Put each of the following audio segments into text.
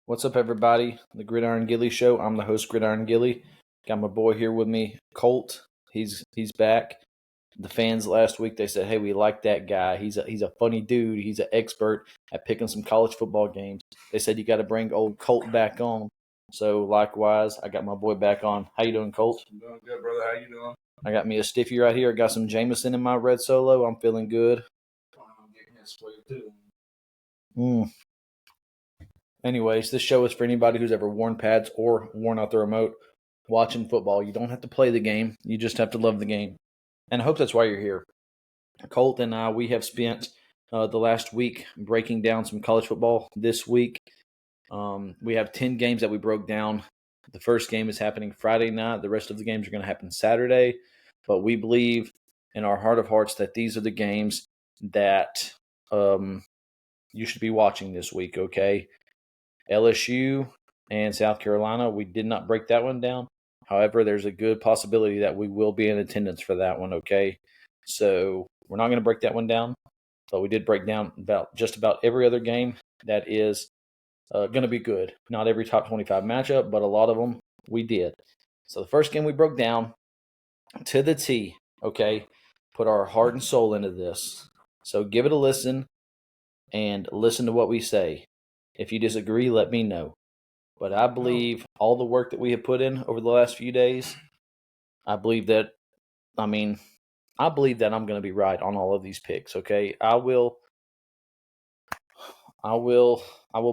What's up, everybody? The Gridiron Gilly Show. I'm the host, Gridiron Gilly. Got my boy here with me, Kolt. He's back. The fans last week, they said, "Hey, we like that guy. He's a funny dude. He's an expert at picking some college football games." They said you got to bring old Kolt back on. So likewise, I got my boy back on. How you doing, Kolt? I'm doing good, brother. How you doing? I got me a stiffy right here. I got some Jameson in my red Solo. I'm feeling good. I'm getting this for you too. Anyways, this show is for anybody who's ever worn pads or worn out the remote watching football. You don't have to play the game. You just have to love the game. And I hope that's why you're here. Kolt and I, we have spent the last week breaking down some college football this week. We have 10 games that we broke down. The first game is happening Friday night. The rest of the games are going to happen Saturday. But we believe in our heart of hearts that these are the games that you should be watching this week, okay? LSU and South Carolina, we did not break that one down. However, there's a good possibility that we will be in attendance for that one, okay? So we're not going to break that one down, but we did break down just about every other game that is going to be good. Not every top 25 matchup, but a lot of them we did. So the first game we broke down to the T, okay? Put our heart and soul into this. So give it a listen and listen to what we say. If you disagree, let me know. But I believe all the work that we have put in over the last few days, I believe that I'm going to be right on all of these picks, okay? I will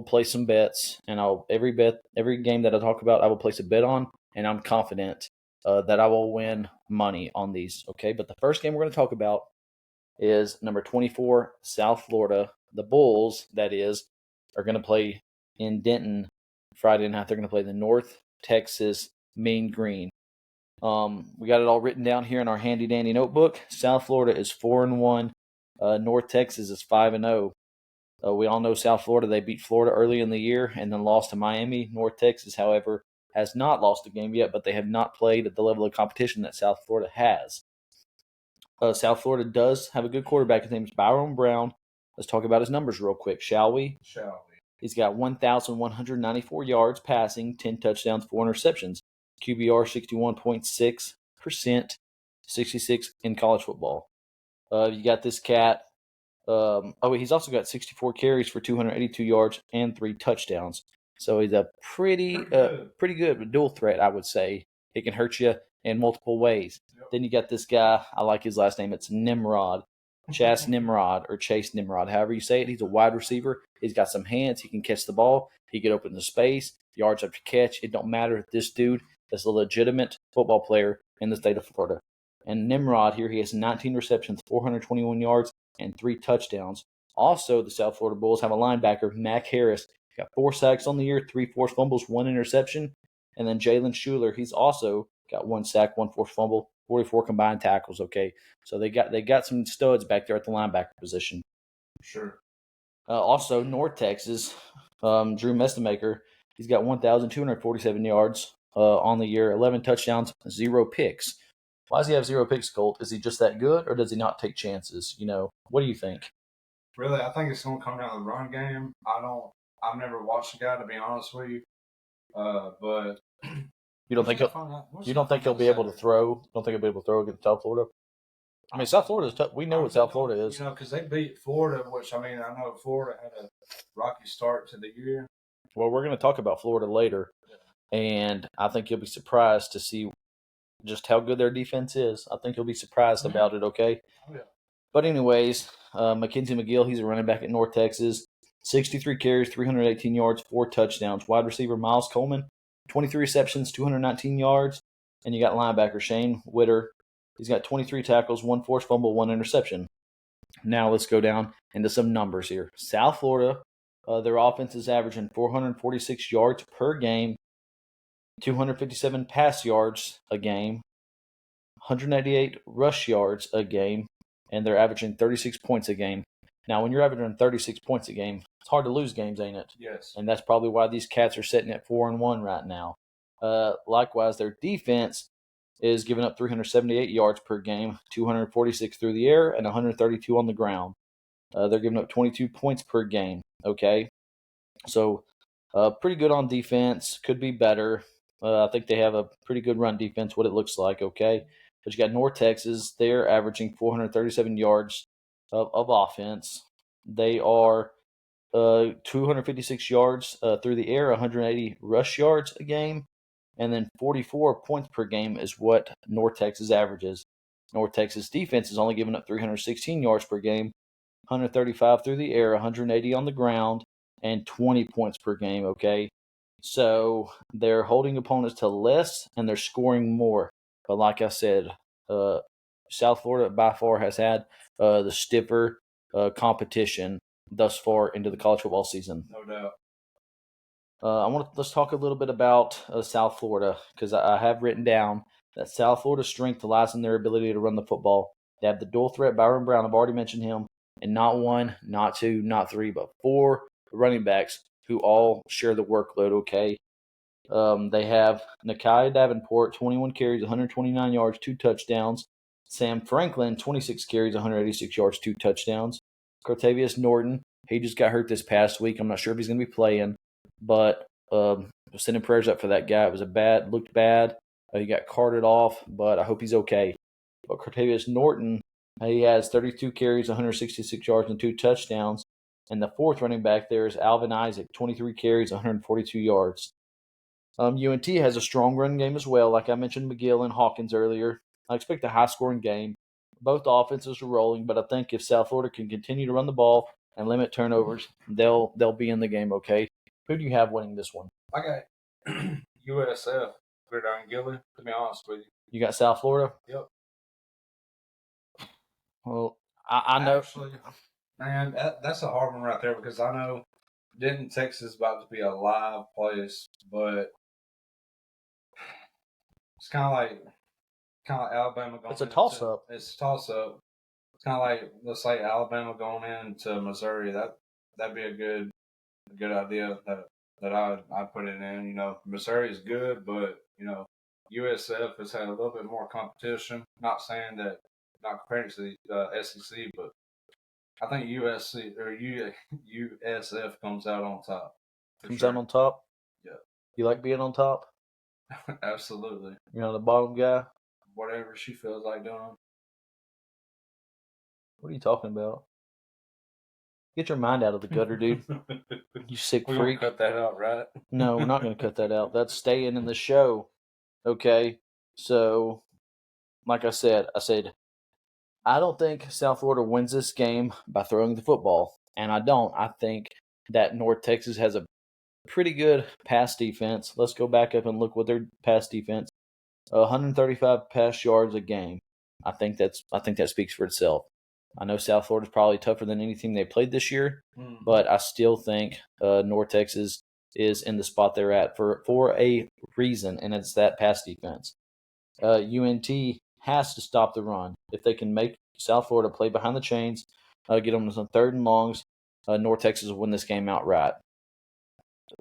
place some bets, and every game that I talk about, I will place a bet on, and I'm confident that I will win money on these, okay? But the first game we're going to talk about is number 24, South Florida. The Bulls, that is, are going to play in Denton Friday night. They're going to play the North Texas Mean Green. We got it all written down here in our handy dandy notebook. South Florida is 4-1. North Texas is 5-0. We all know South Florida. They beat Florida early in the year and then lost to Miami. North Texas, however, has not lost a game yet, but they have not played at the level of competition that South Florida has. South Florida does have a good quarterback. His name is Byron Brown. Let's talk about his numbers real quick, shall we? Shall we? He's got 1,194 yards passing, 10 touchdowns, 4 interceptions. QBR 61.6%, 66 in college football. You got this cat. He's also got 64 carries for 282 yards and 3 touchdowns. So he's a pretty good dual threat, I would say. He can hurt you in multiple ways. Yep. Then you got this guy. I like his last name. It's Nimrod. Chase Nimrod, however you say it. He's a wide receiver. He's got some hands. He can catch the ball. He can open the space, yards after catch. It don't matter. This dude is a legitimate football player in the state of Florida. And Nimrod here, he has 19 receptions, 421 yards, and 3 touchdowns. Also, the South Florida Bulls have a linebacker, Mac Harris. He's got 4 sacks on the year, 3 forced fumbles, 1 interception. And then Jalen Schuler, he's also got 1 sack, 1 forced fumble, 44 combined tackles, okay? So they got some studs back there at the linebacker position. Sure. Also, North Texas, Drew Mestemaker, he's got 1,247 yards on the year, 11 touchdowns, 0 picks. Why does he have 0 picks, Kolt? Is he just that good, or does he not take chances? What do you think? Really, I think it's going to come down to the run game. I've never watched the guy, to be honest with you. But you don't think he'll be able to throw? Don't think he'll be able to throw against South Florida? I mean, South Florida is tough. We know what South Florida is. Because they beat Florida, which, I know Florida had a rocky start to the year. Well, we're going to talk about Florida later, and I think you'll be surprised to see just how good their defense is. I think you'll be surprised about it, okay? Oh, yeah. But anyways, Mackenzie McGill, he's a running back at North Texas. 63 carries, 318 yards, 4 touchdowns. Wide receiver Miles Coleman, 23 receptions, 219 yards. And you got linebacker Shane Witter. He's got 23 tackles, 1 forced fumble, 1 interception. Now let's go down into some numbers here. South Florida, their offense is averaging 446 yards per game, 257 pass yards a game, 188 rush yards a game, and they're averaging 36 points a game. Now, when you're averaging 36 points a game, it's hard to lose games, ain't it? Yes. And that's probably why these cats are sitting at 4-1 right now. Likewise, their defense is giving up 378 yards per game, 246 through the air, and 132 on the ground. They're giving up 22 points per game, okay? So Pretty good on defense. Could be better. I think they have a pretty good run defense, what it looks like, okay? But you got North Texas. They're averaging 437 yards of offense. They are 256 yards through the air, 180 rush yards a game, and then 44 points per game is what North Texas averages. North Texas defense is only giving up 316 yards per game, 135 through the air, 180 on the ground, and 20 points per game, okay? So they're holding opponents to less and they're scoring more. But like I said, South Florida by far has had the stiffer competition thus far into the college football season. No doubt. Let's talk a little bit about South Florida because I have written down that South Florida's strength lies in their ability to run the football. They have the dual threat Byron Brown. I've already mentioned him, and not one, not two, not three, but four running backs who all share the workload. Okay. They have Nakai Davenport, 21 carries, 129 yards, 2 touchdowns. Sam Franklin, 26 carries, 186 yards, 2 touchdowns. Cortavius Norton, he just got hurt this past week. I'm not sure if he's going to be playing, but sending prayers up for that guy. It was looked bad. He got carted off, but I hope he's okay. But Cortavius Norton, he has 32 carries, 166 yards, and 2 touchdowns. And the fourth running back there is Alvin Isaac, 23 carries, 142 yards. UNT has a strong run game as well. Like I mentioned McGill and Hawkins earlier. I expect a high-scoring game. Both offenses are rolling, but I think if South Florida can continue to run the ball and limit turnovers, they'll be in the game, okay? Who do you have winning this one? I got USF, Gridiron Gilly, to be honest with you. You got South Florida? Yep. Well, I know. Actually, man, that's a hard one right there because I know Denton, Texas is about to be a live place, but it's kind of like Alabama going. It's a toss-up. It's a toss-up. It's kind of like, let's say Alabama going into Missouri. That'd be a good idea that I'd put it in. You know, Missouri is good, but you know, USF has had a little bit more competition. Not saying that, not comparing to the SEC, but I think USF comes out on top. Comes out on top? Yeah. You like being on top? Absolutely. You're not the bottom guy? Whatever she feels like doing. What are you talking about? Get your mind out of the gutter, dude. You sick We're freak. gonna cut that out, right? No, we're not going to cut that out. That's staying in the show. Okay? So, like I said, I don't think South Florida wins this game by throwing the football. And I don't. I think that North Texas has a pretty good pass defense. Let's go back up and look what their pass defense. 135 pass yards a game. I think that speaks for itself. I know South Florida's probably tougher than anything they played this year, but I still think North Texas is in the spot they're at for a reason, and it's that pass defense. UNT has to stop the run. If they can make South Florida play behind the chains, get them some third and longs, North Texas will win this game outright.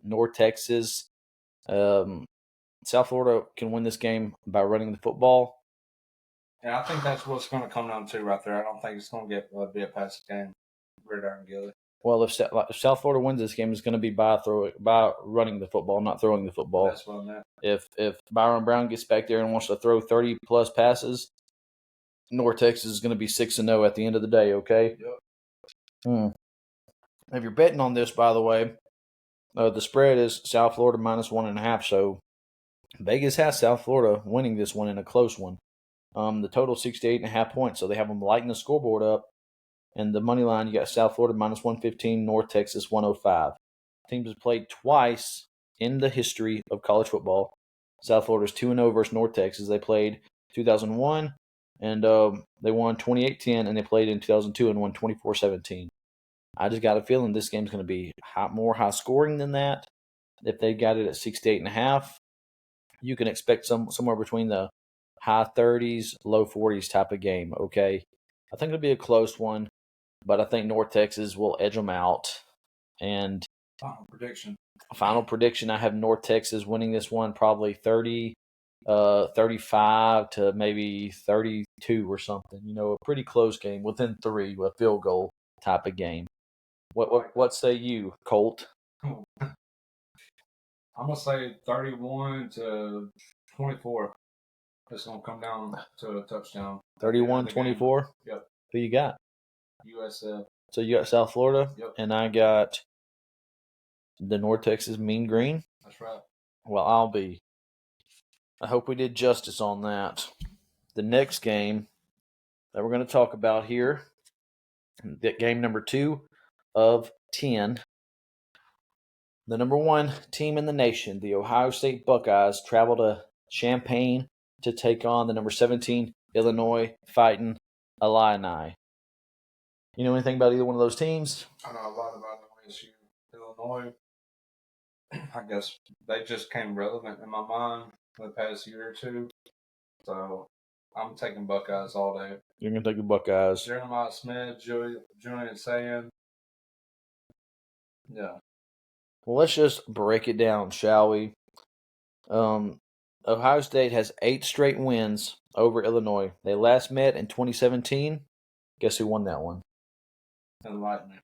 North Texas, South Florida can win this game by running the football. Yeah, I think that's what's going to come down to right there. I don't think it's going to be a passing game. Gridiron Gilly. Well, if South Florida wins this game, it's going to be by running the football, not throwing the football. That's what I meant. If Byron Brown gets back there and wants to throw 30-plus passes, North Texas is going to be 6-0 at the end of the day, okay? Yep. If you're betting on this, by the way, the spread is South Florida minus 1.5, so Vegas has South Florida winning this one in a close one. The total 68.5 points, so they have them lighting the scoreboard up. And the money line, you got South Florida minus 115, North Texas 105. Teams have played twice in the history of college football. South Florida's 2-0 versus North Texas. They played 2001, and they won 28-10, and they played in 2002 and won 24-17. I just got a feeling this game's going to be more high scoring than that. If they got it at 68.5, you can expect somewhere between the high 30s, low 40s type of game, okay? I think it'll be a close one, but I think North Texas will edge them out. And Final prediction, I have North Texas winning this one probably 35 to maybe 32 or something. You know, a pretty close game within 3, a field goal type of game. What say you, Kolt? I'm gonna say 31-24. It's gonna come down to a touchdown. 31-24. Yep. Who you got? USF. So you got South Florida, Yep. and I got the North Texas Mean Green. That's right. Well, I hope we did justice on that. The next game that we're going to talk about here, game number 2 of 10. The number 1 team in the nation, the Ohio State Buckeyes, travel to Champaign to take on the number 17 Illinois Fighting Illini. You know anything about either one of those teams? I know a lot about OSU. Illinois, I guess they just came relevant in my mind the past year or two. So I'm taking Buckeyes all day. You're going to take the Buckeyes. Jeremiah Smith, Julian Sayin. Yeah. Well, let's just break it down, shall we? Ohio State has 8 straight wins over Illinois. They last met in 2017. Guess who won that one? Enlighten me.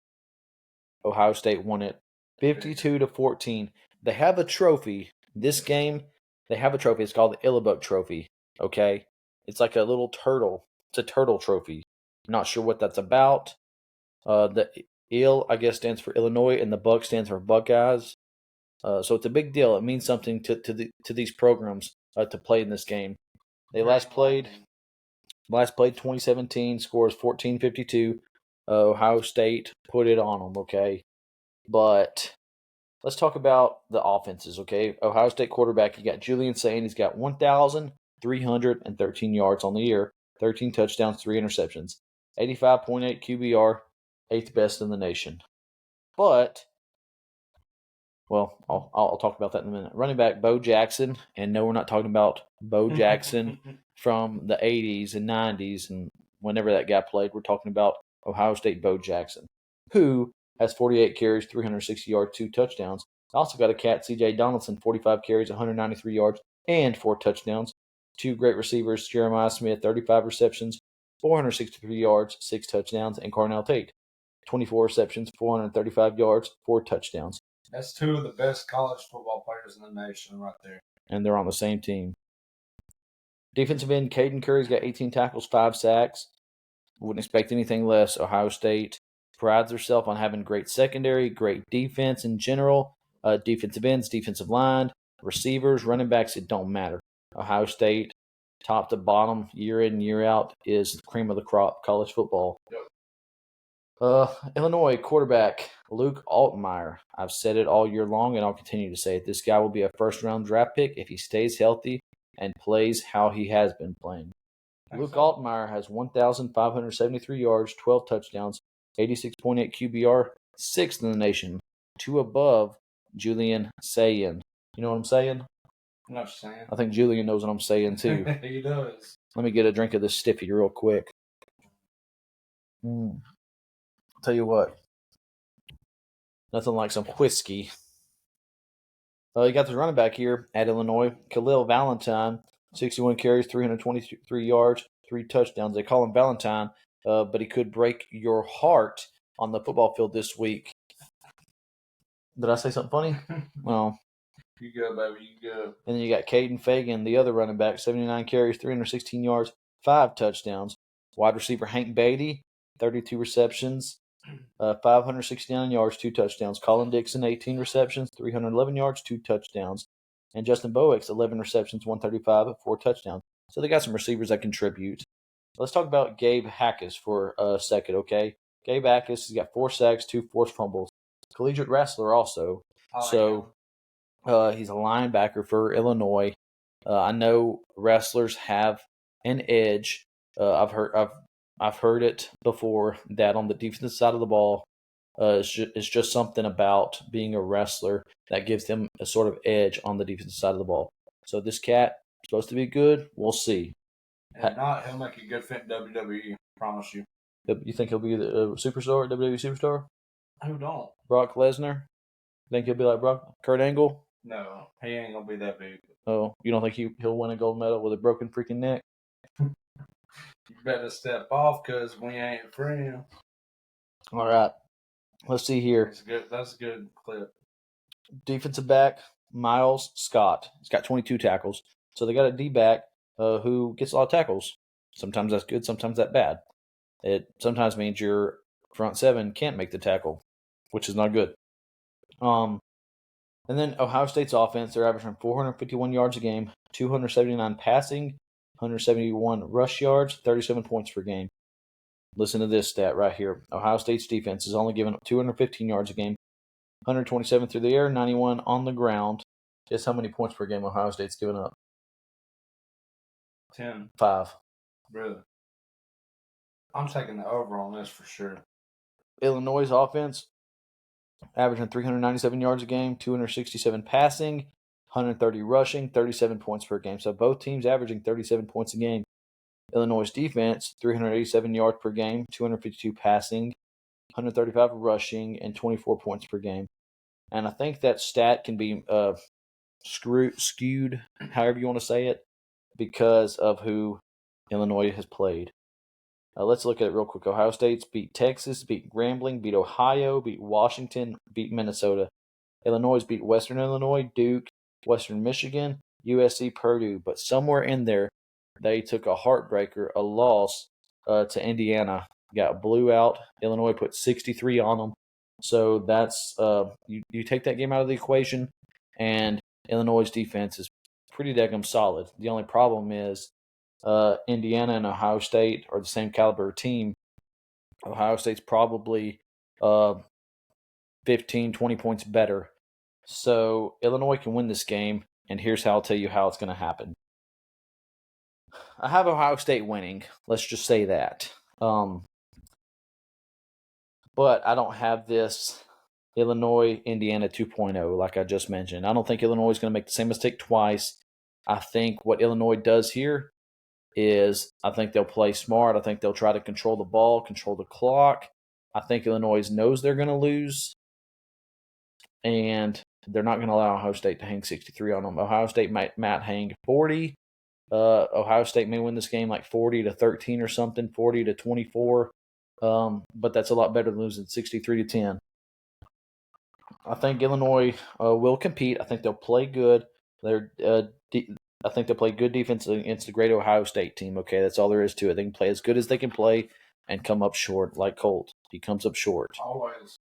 Ohio State won it 52-14. They have a trophy. This game, they have a trophy. It's called the Illibut Trophy. Okay? It's like a little turtle. It's a turtle trophy. Not sure what that's about. The Ill, I guess, stands for Illinois, and the Buck stands for Buckeyes. So it's a big deal. It means something to these programs to play in this game. They last played 2017. Scores 14-52. Ohio State put it on them. Okay, but let's talk about the offenses. Okay, Ohio State quarterback. You got Julian Sayin. He's got 1,313 yards on the year, 13 touchdowns, 3 interceptions, 85.8 QBR, 8th best in the nation. But well, I'll talk about that in a minute. Running back Bo Jackson, and no, we're not talking about Bo Jackson from the 80s and 90s and whenever that guy played. We're talking about Ohio State Bo Jackson, who has 48 carries, 360 yards, 2 touchdowns. Also got a cat, C.J. Donaldson, 45 carries, 193 yards, and 4 touchdowns. 2 great receivers, Jeremiah Smith, 35 receptions, 463 yards, 6 touchdowns, and Carnell Tate, 24 receptions, 435 yards, 4 touchdowns. That's 2 of the best college football players in the nation right there. And they're on the same team. Defensive end, Caden Curry's got 18 tackles, 5 sacks. Wouldn't expect anything less. Ohio State prides herself on having great secondary, great defense in general. Defensive ends, defensive line, receivers, running backs, it don't matter. Ohio State, top to bottom, year in, year out, is the cream of the crop, college football. Yep. Illinois quarterback Luke Altmaier. I've said it all year long, and I'll continue to say it. This guy will be a first-round draft pick if he stays healthy and plays how he has been playing. Luke Altmaier has 1,573 yards, 12 touchdowns, 86.8 QBR, 6th in the nation, 2 above Julian Sayin. You know what I'm saying? I'm not saying. I think Julian knows what I'm saying, too. He does. Let me get a drink of this stiffy real quick. Tell you what, nothing like some whiskey. You got the running back here at Illinois, Khalil Valentine, 61 carries, 323 yards, 3 touchdowns. They call him Valentine, but he could break your heart on the football field this week. Did I say something funny? Well, you go, baby, you go. And then you got Caden Fagan, the other running back, 79 carries, 316 yards, 5 touchdowns. Wide receiver Hank Beatty, 32 receptions, 569 yards, 2 touchdowns. Colin Dixon, 18 receptions, 311 yards, 2 touchdowns. And Justin Bowick's 11 receptions, 135, 4 touchdowns. So they got some receivers that contribute. Let's talk about Gabe Hackus for a second, okay? Gabe Hackus has got 4 sacks, 2 forced fumbles. Collegiate wrestler also. He's a linebacker for Illinois. I know wrestlers have an edge. I've heard it before that on the defensive side of the ball, it's just something about being a wrestler that gives them a sort of edge on the defensive side of the ball. So this cat is supposed to be good. We'll see. If not, he'll make a good fit in WWE. Promise you. You think he'll be the superstar, WWE superstar? Who don't? Brock Lesnar? Think he'll be like Kurt Angle? No, he ain't gonna be that big. Oh, you don't think he'll win a gold medal with a broken freaking neck? You better step off, cause we ain't friends. All right, let's see here. That's good. That's a good clip. Defensive back Miles Scott. He's got 22 tackles. So they got a D-back who gets a lot of tackles. Sometimes that's good, sometimes that's bad. It sometimes means your front seven can't make the tackle, which is not good. And then Ohio State's offense, they're averaging 451 yards a game, 279 passing, 171 rush yards, 37 points per game. Listen to this stat right here. Ohio State's defense is only giving up 215 yards a game, 127 through the air, 91 on the ground. Guess how many points per game Ohio State's giving up? 10. 5. Really? I'm taking the over on this for sure. Illinois' offense, averaging 397 yards a game, 267 passing, 130 rushing, 37 points per game. So both teams averaging 37 points a game. Illinois' defense, 387 yards per game, 252 passing, 135 rushing, and 24 points per game. And I think that stat can be skewed, however you want to say it, because of who Illinois has played. Let's look at it real quick. Ohio State's beat Texas, beat Grambling, beat Ohio, beat Washington, beat Minnesota. Illinois beat Western Illinois, Duke, Western Michigan, USC, Purdue. But somewhere in there, they took a heartbreaker, a loss to Indiana. Got blew out. Illinois put 63 on them. So that's you take that game out of the equation, and Illinois' defense is pretty daggum solid. The only problem is Indiana and Ohio State are the same caliber team. Ohio State's probably 15, 20 points better. So Illinois can win this game, and here's how I'll tell you how it's going to happen. I have Ohio State winning. Let's just say that. But I don't have this Illinois-Indiana 2.0 like I just mentioned. I don't think Illinois is going to make the same mistake twice. I think what Illinois does here is I think they'll play smart. I think they'll try to control the ball, control the clock. I think Illinois knows they're going to lose, and they're not going to allow Ohio State to hang 63 on them. Ohio State might hang 40. Ohio State may win this game like 40-13 or something, 40-24. But that's a lot better than losing 63-10. I think Illinois will compete. I think they'll play good. I think they'll play good defense against the great Ohio State team. Okay, that's all there is to it. They can play as good as they can play and come up short, like Kolt. He comes up short. Always.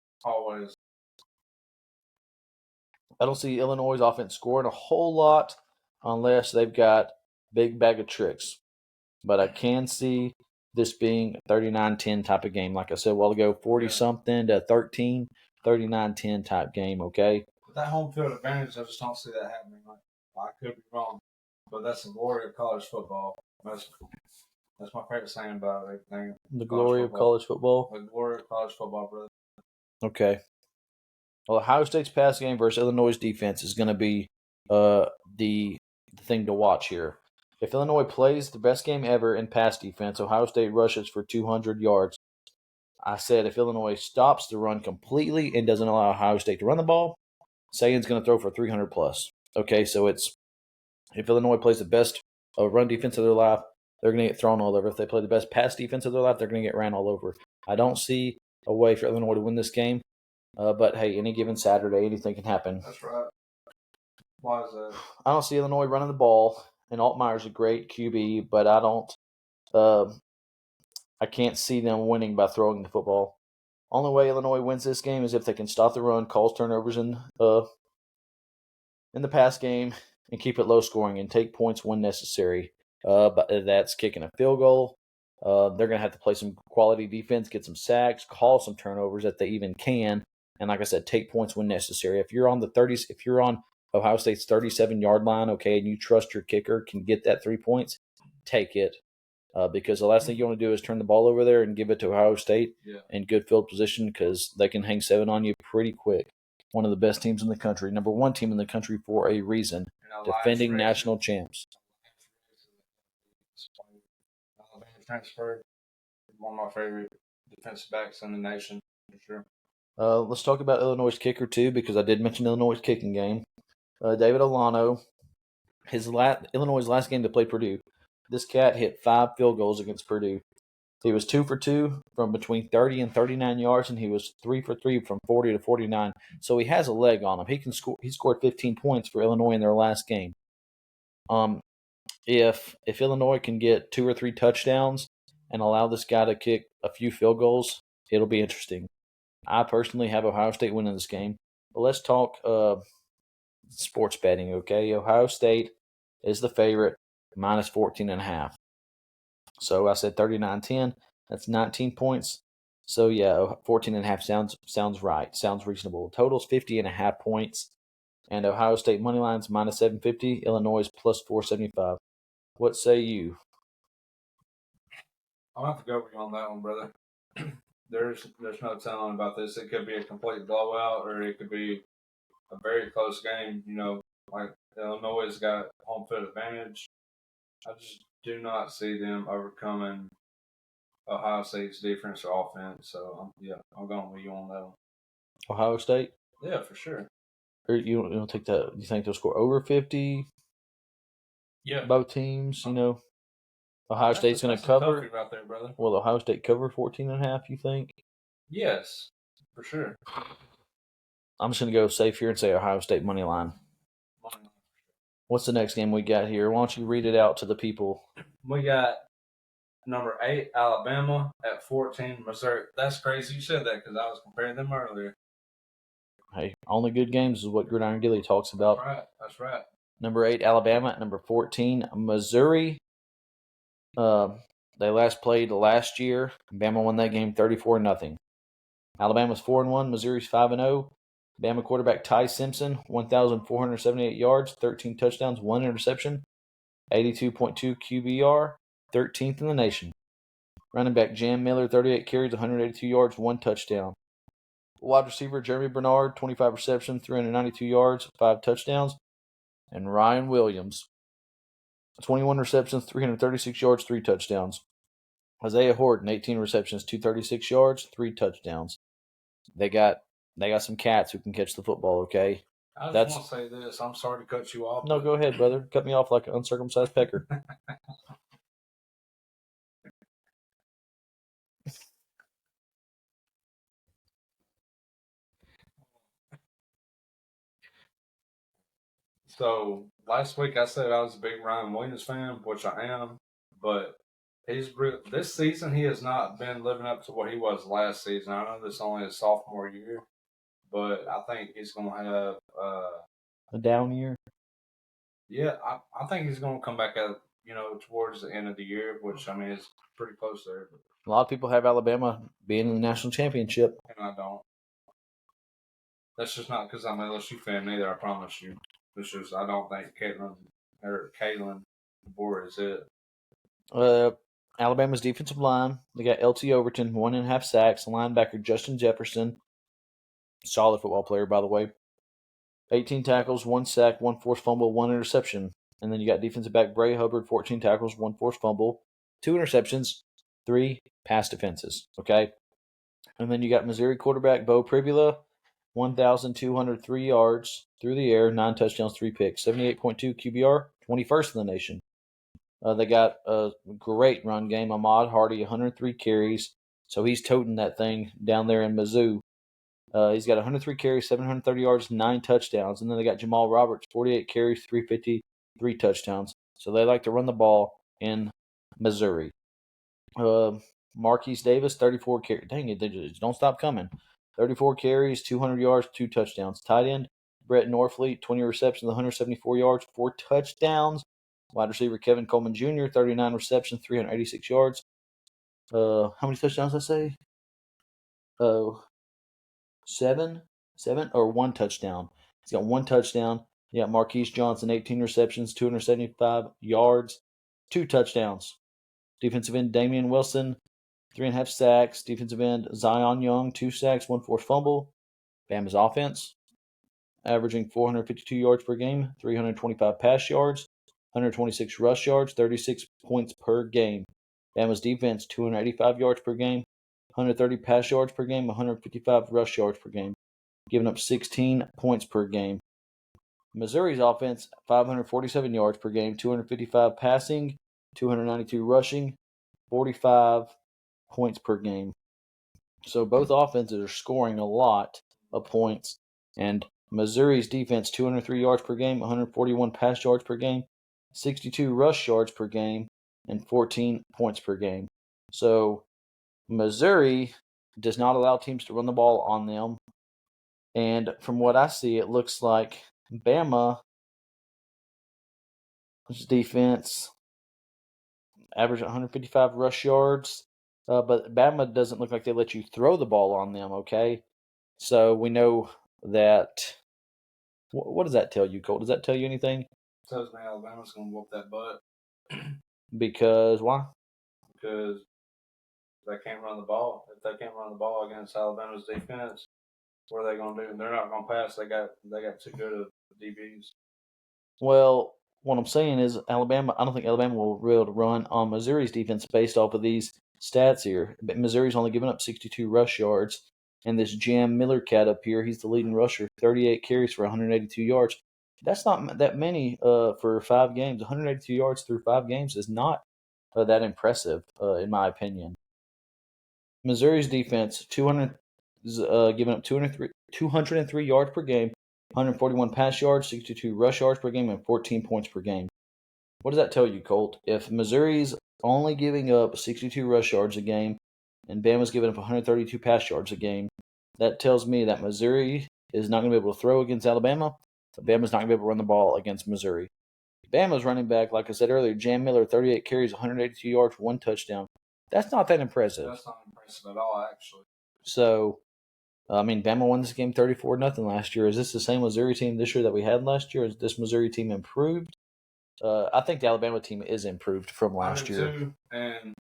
I don't see Illinois' offense scoring a whole lot unless they've got big bag of tricks. But I can see this being a 39-10 type of game. Like I said a while ago, 40-something to 13, 39-10 type game, okay? With that home field advantage, I just don't see that happening. Like, I could be wrong, but that's the glory of college football. That's my favorite saying about everything. The glory of college football? The glory of college football, brother. Okay. Well, Ohio State's pass game versus Illinois' defense is going to be the thing to watch here. If Illinois plays the best game ever in pass defense, Ohio State rushes for 200 yards. I said if Illinois stops the run completely and doesn't allow Ohio State to run the ball, Sagan's going to throw for 300 plus. Okay, so it's if Illinois plays the best run defense of their life, they're going to get thrown all over. If they play the best pass defense of their life, they're going to get ran all over. I don't see a way for Illinois to win this game. But, hey, any given Saturday, anything can happen. That's right. Why is that? I don't see Illinois running the ball, and Altmaier's a great QB, but I can't see them winning by throwing the football. Only way Illinois wins this game is if they can stop the run, cause turnovers in the pass game, and keep it low scoring and take points when necessary. But that's kicking a field goal. They're going to have to play some quality defense, get some sacks, call some turnovers that they even can. And like I said, take points when necessary. If you're on Ohio State's 37-yard line, okay, and you trust your kicker can get that 3 points, take it. Because the last thing you want to do is turn the ball over there and give it to Ohio State in good field position because they can hang 7 on you pretty quick. One of the best teams in the country, number 1 team in the country for a reason, defending national champs. Alabama transferred. One of my favorite defensive backs in the nation, for sure. Let's talk about Illinois' kicker, too, because I did mention Illinois' kicking game. David Alano, Illinois' last game to play Purdue. This cat hit 5 field goals against Purdue. He was 2 for 2 from between 30 and 39 yards, and he was 3 for 3 from 40 to 49. So he has a leg on him. He can score. He scored 15 points for Illinois in their last game. If Illinois can get 2 or 3 touchdowns and allow this guy to kick a few field goals, it'll be interesting. I personally have Ohio State winning this game. But let's talk sports betting, okay? Ohio State is the favorite, minus 14.5. So I said 39-10. That's 19 points. So yeah, 14.5 sounds right. Sounds reasonable. Total's 50.5 points. And Ohio State money line's minus 750. Illinois plus 475. What say you? I'll have to go with you on that one, brother. There's no telling about this. It could be a complete blowout, or it could be a very close game. You know, like Illinois has got home field advantage. I just do not see them overcoming Ohio State's defense or offense. So I'm going with you on that one. Ohio State? Yeah, for sure. Or you don't think that? You think they'll score over 50? Yeah, both teams. Ohio State's going to cover. Out there, brother. Will Ohio State cover 14.5? You think? Yes, for sure. I'm just going to go safe here and say Ohio State money line. What's the next game we got here? Why don't you read it out to the people? We got number 8, Alabama, at 14, Missouri. That's crazy you said that because I was comparing them earlier. Hey, only good games is what Gridiron Gilly talks about. That's right. Number 8, Alabama. At number 14, Missouri. They last played last year. Bama won that game 34-0. Alabama's 4-1. Missouri's 5-0. Bama quarterback Ty Simpson, 1,478 yards, 13 touchdowns, 1 interception, 82.2 QBR, 13th in the nation. Running back Jam Miller, 38 carries, 182 yards, 1 touchdown. Wide receiver Jeremy Bernard, 25 receptions, 392 yards, 5 touchdowns. And Ryan Williams, 21 receptions, 336 yards, 3 touchdowns. Isaiah Horton, 18 receptions, 236 yards, 3 touchdowns. They got some cats who can catch the football, okay? I just want to say this. I'm sorry to cut you off. No, go ahead, brother. Cut me off like an uncircumcised pecker. So last week I said I was a big Ryan Williams fan, which I am, but this season he has not been living up to what he was last season. I know this is only his sophomore year, but I think he's going to have a down year. Yeah, I think he's going to come back out, towards the end of the year, which I mean is pretty close there. But a lot of people have Alabama being in the national championship, and I don't. That's just not because I'm an LSU fan either. I promise you. It's just I don't think Kalen DeBoer is it. Alabama's defensive line. They got LT Overton, 1.5 sacks. Linebacker Justin Jefferson, solid football player, by the way. 18 tackles, 1 sack, 1 forced fumble, 1 interception. And then you got defensive back Bray Hubbard, 14 tackles, 1 forced fumble, 2 interceptions, 3 pass defenses. Okay? And then you got Missouri quarterback Bo Pribula, 1,203 yards through the air, 9 touchdowns, 3 picks, 78.2 QBR, 21st in the nation. They got a great run game. Ahmad Hardy, 103 carries. So he's toting that thing down there in Mizzou. He's got 103 carries, 730 yards, 9 touchdowns. And then they got Jamal Roberts, 48 carries, 350, 3 touchdowns. So they like to run the ball in Missouri. Marquise Davis, 34 carries. Dang it, they just don't stop coming. 34 carries, 200 yards, 2 touchdowns. Tight end, Brett Norfleet, 20 receptions, 174 yards, 4 touchdowns. Wide receiver Kevin Coleman Jr., 39 receptions, 386 yards. How many touchdowns did I say? 7 or 1 touchdown. He's got 1 touchdown. You got Marquise Johnson, 18 receptions, 275 yards, 2 touchdowns. Defensive end Damian Wilson, 3.5 sacks. Defensive end Zion Young, 2 sacks, 1 forced fumble. Bama's offense, averaging 452 yards per game, 325 pass yards, 126 rush yards, 36 points per game. Bama's defense, 285 yards per game, 130 pass yards per game, 155 rush yards per game, giving up 16 points per game. Missouri's offense, 547 yards per game, 255 passing, 292 rushing, 45 points per game. So both offenses are scoring a lot of points. And Missouri's defense, 203 yards per game, 141 pass yards per game, 62 rush yards per game, and 14 points per game. So Missouri does not allow teams to run the ball on them. And from what I see, it looks like Bama's defense averaged 155 rush yards. But Bama doesn't look like they let you throw the ball on them, okay? So we know that. What does that tell you, Colt? Does that tell you anything? It tells me Alabama's going to whoop that butt. Because why? Because they can't run the ball. If they can't run the ball against Alabama's defense, what are they going to do? They're not going to pass. They got too good of DBs. Well, what I'm saying is Alabama. I don't think Alabama will be able to run on Missouri's defense based off of these stats here. But Missouri's only given up 62 rush yards, and this Jam Miller cat up here, he's the leading rusher, 38 carries for 182 yards. That's not that many for 5 games. 182 yards through 5 games is not that impressive, in my opinion. Missouri's defense, 200, giving up 203 yards per game, 141 pass yards, 62 rush yards per game, and 14 points per game. What does that tell you, Colt? If Missouri's only giving up 62 rush yards a game and Bama's giving up 132 pass yards a game, that tells me that Missouri is not going to be able to throw against Alabama, but Bama's not going to be able to run the ball against Missouri. Bama's running back, like I said earlier, Jam Miller, 38 carries, 182 yards, 1 touchdown. That's not that impressive. That's not impressive at all, actually. So, Bama won this game 34-0 last year. Is this the same Missouri team this year that we had last year? Is this Missouri team improved? I think the Alabama team is improved from last year. Too, and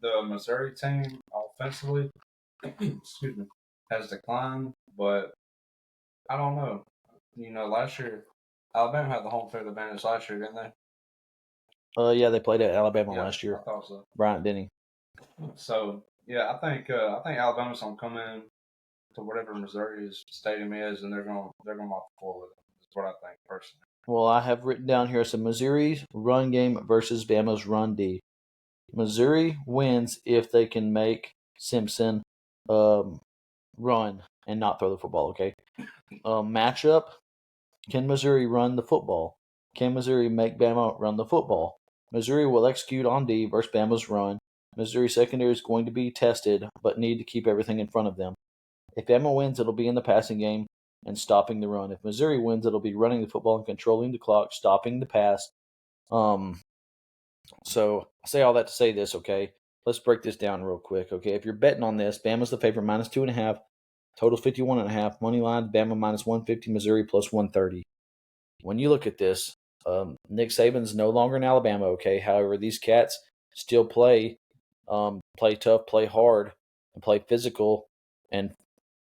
the Missouri team offensively, excuse me, has declined. But I don't know. Last year Alabama had the home field advantage last year, didn't they? Yeah, they played at Alabama last year. I thought so. Bryant Denny. So yeah, I think Alabama's gonna come in to whatever Missouri's stadium is, and they're gonna mop the floor with it. That's what I think personally. Well, I have written down here some Missouri's run game versus Bama's run D. Missouri wins if they can make Simpson run and not throw the football. Okay. Matchup: can Missouri run the football? Can Missouri make Bama run the football? Missouri will execute on D versus Bama's run. Missouri secondary is going to be tested, but need to keep everything in front of them. If Bama wins, it'll be in the passing game and stopping the run. If Missouri wins, it'll be running the football and controlling the clock, stopping the pass. So I say all that to say this, okay? Let's break this down real quick, okay? If you're betting on this, Bama's the favorite, minus 2.5. Total 51.5. Money line, Bama minus 150, Missouri plus 130. When you look at this, Nick Saban's no longer in Alabama, okay? However, these cats still play tough, play hard, and play physical, and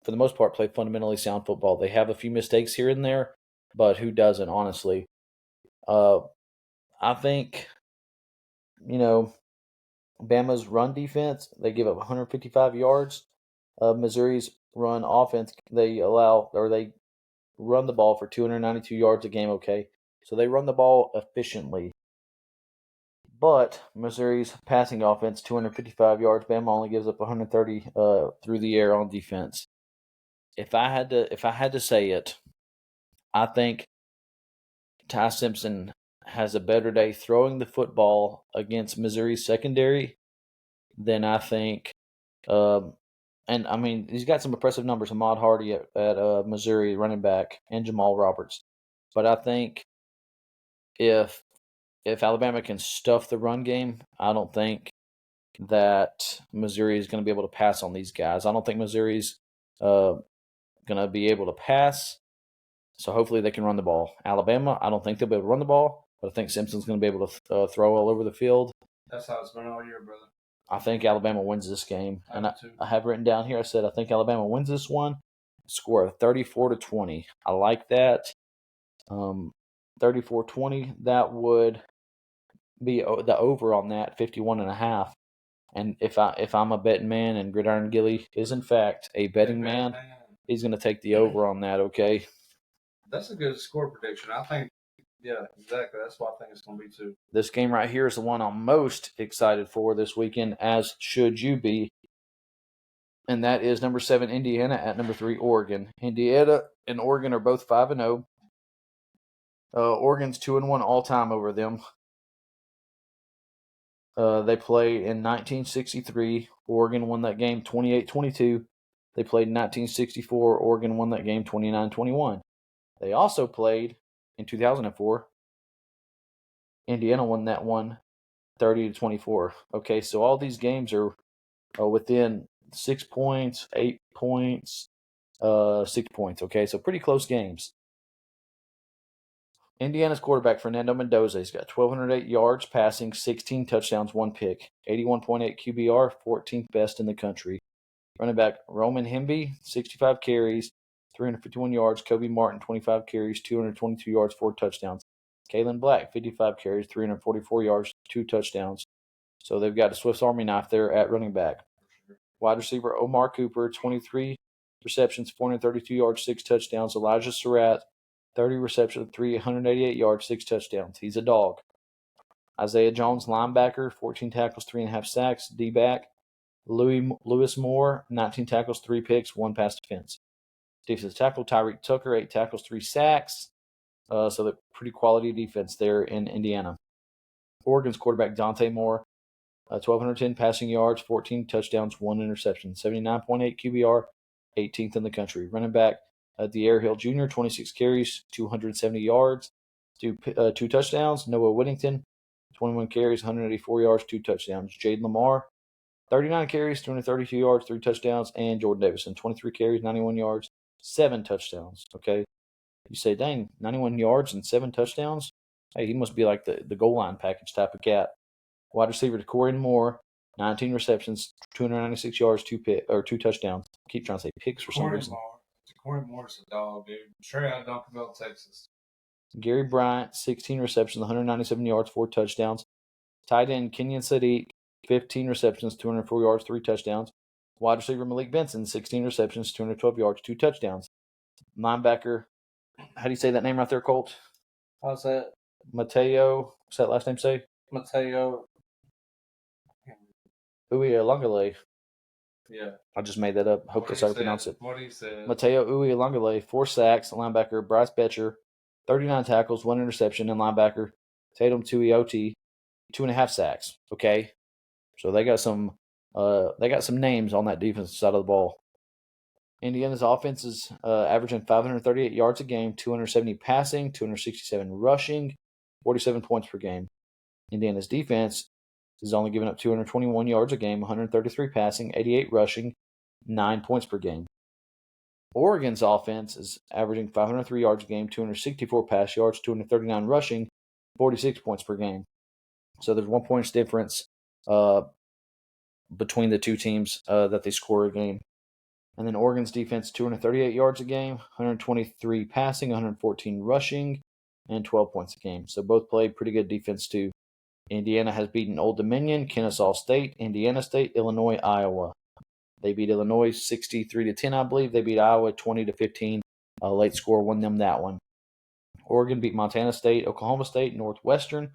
for the most part, play fundamentally sound football. They have a few mistakes here and there, but who doesn't, honestly? I think, Bama's run defense, they give up 155 yards. Missouri's run offense, they run the ball for 292 yards a game, okay? So they run the ball efficiently. But Missouri's passing offense, 255 yards. Bama only gives up 130 through the air on defense. If I had to say it, I think Ty Simpson has a better day throwing the football against Missouri's secondary than I think. He's got some impressive numbers. Ahmad Hardy at Missouri running back and Jamal Roberts. But I think if Alabama can stuff the run game, I don't think that Missouri is going to be able to pass on these guys. I don't think Missouri's going to be able to pass, so hopefully they can run the ball. Alabama, I don't think they'll be able to run the ball, but I think Simpson's going to be able to throw all over the field. That's how it's been all year, brother. I think Alabama wins this game. I have written down here, I said I think Alabama wins this one. Score of 34-20. I like that. 34-20, that would be the over on that, 51.5. And if I'm a betting man and Gridiron Gilly is in fact a betting man, he's going to take the over on that, okay? That's a good score prediction. I think Yeah, exactly. That's what I think it's going to be too. This game right here is the one I'm most excited for this weekend, as should you be. And that is number 7, Indiana, at number 3, Oregon. Indiana and Oregon are both 5-0. Oregon's 2-1 all time over them. They played in 1963. Oregon won that game 28-22. They played in 1964. Oregon won that game 29-21. They also played in 2004. Indiana won that one 30-24. Okay, so all these games are within 6 points, 8 points, 6 points. Okay, so pretty close games. Indiana's quarterback, Fernando Mendoza, he's got 1,208 yards passing, 16 touchdowns, 1 pick, 81.8 QBR, 14th best in the country. Running back, Roman Hemby, 65 carries, 351 yards. Kobe Martin, 25 carries, 222 yards, 4 touchdowns. Kalen Black, 55 carries, 344 yards, 2 touchdowns. So they've got a Swiss Army knife there at running back. Wide receiver, Omar Cooper, 23 receptions, 432 yards, 6 touchdowns. Elijah Surratt, 30 receptions, 388 yards, 6 touchdowns. He's a dog. Isaiah Jones, linebacker, 14 tackles, 3.5 sacks. D-back, Lewis Moore, 19 tackles, 3 picks, 1 pass defense. Defensive tackle, Tyreek Tucker, 8 tackles, 3 sacks. So they're pretty quality defense there in Indiana. Oregon's quarterback, Dante Moore, 1,210 passing yards, 14 touchdowns, 1 interception, 79.8 QBR, 18th in the country. Running back, De'Aaron Hill Jr., 26 carries, 270 yards, 2 touchdowns. Noah Whittington, 21 carries, 184 yards, 2 touchdowns. Jade Lamar, 39 carries, 232 yards, 3 touchdowns. And Jordan Davison, 23 carries, 91 yards, 7 touchdowns. Okay. You say, dang, 91 yards and 7 touchdowns? Hey, he must be like the goal line package type of cat. Wide receiver, Corey Moore, 19 receptions, 296 yards, 2 touchdowns. I keep trying to say picks for some reason. Corey Moore's a dog, dude. Straight out of Duncanville, Texas. Gary Bryant, 16 receptions, 197 yards, 4 touchdowns. Tight end, Kenyon Sadiq, 15 receptions, 204 yards, 3 touchdowns. Wide receiver, Malik Benson, 16 receptions, 212 yards, 2 touchdowns. Linebacker, how do you say that name right there, Colt? How's that? Mateo, what's that last name say? Mateo Uiagalelei. Yeah. I just made that up. Hope that's how to pronounce it. What he said. Mateo Uiagalelei, 4 sacks. Linebacker, Bryce Betcher, 39 tackles, 1 interception. And linebacker, Tatum Tuioti, 2.5 sacks. Okay, so they got some names on that defensive side of the ball. Indiana's offense is averaging 538 yards a game, 270 passing, 267 rushing, 47 points per game. Indiana's defense is only giving up 221 yards a game, 133 passing, 88 rushing, 9 points per game. Oregon's offense is averaging 503 yards a game, 264 pass yards, 239 rushing, 46 points per game. So there's 1 point difference between the two teams that they score a game. And then Oregon's defense, 238 yards a game, 123 passing, 114 rushing, and 12 points a game. So both play pretty good defense too. Indiana has beaten Old Dominion, Kennesaw State, Indiana State, Illinois, Iowa. They beat Illinois 63-10, I believe. They beat Iowa 20-15. Late score won them that one. Oregon beat Montana State, Oklahoma State, Northwestern,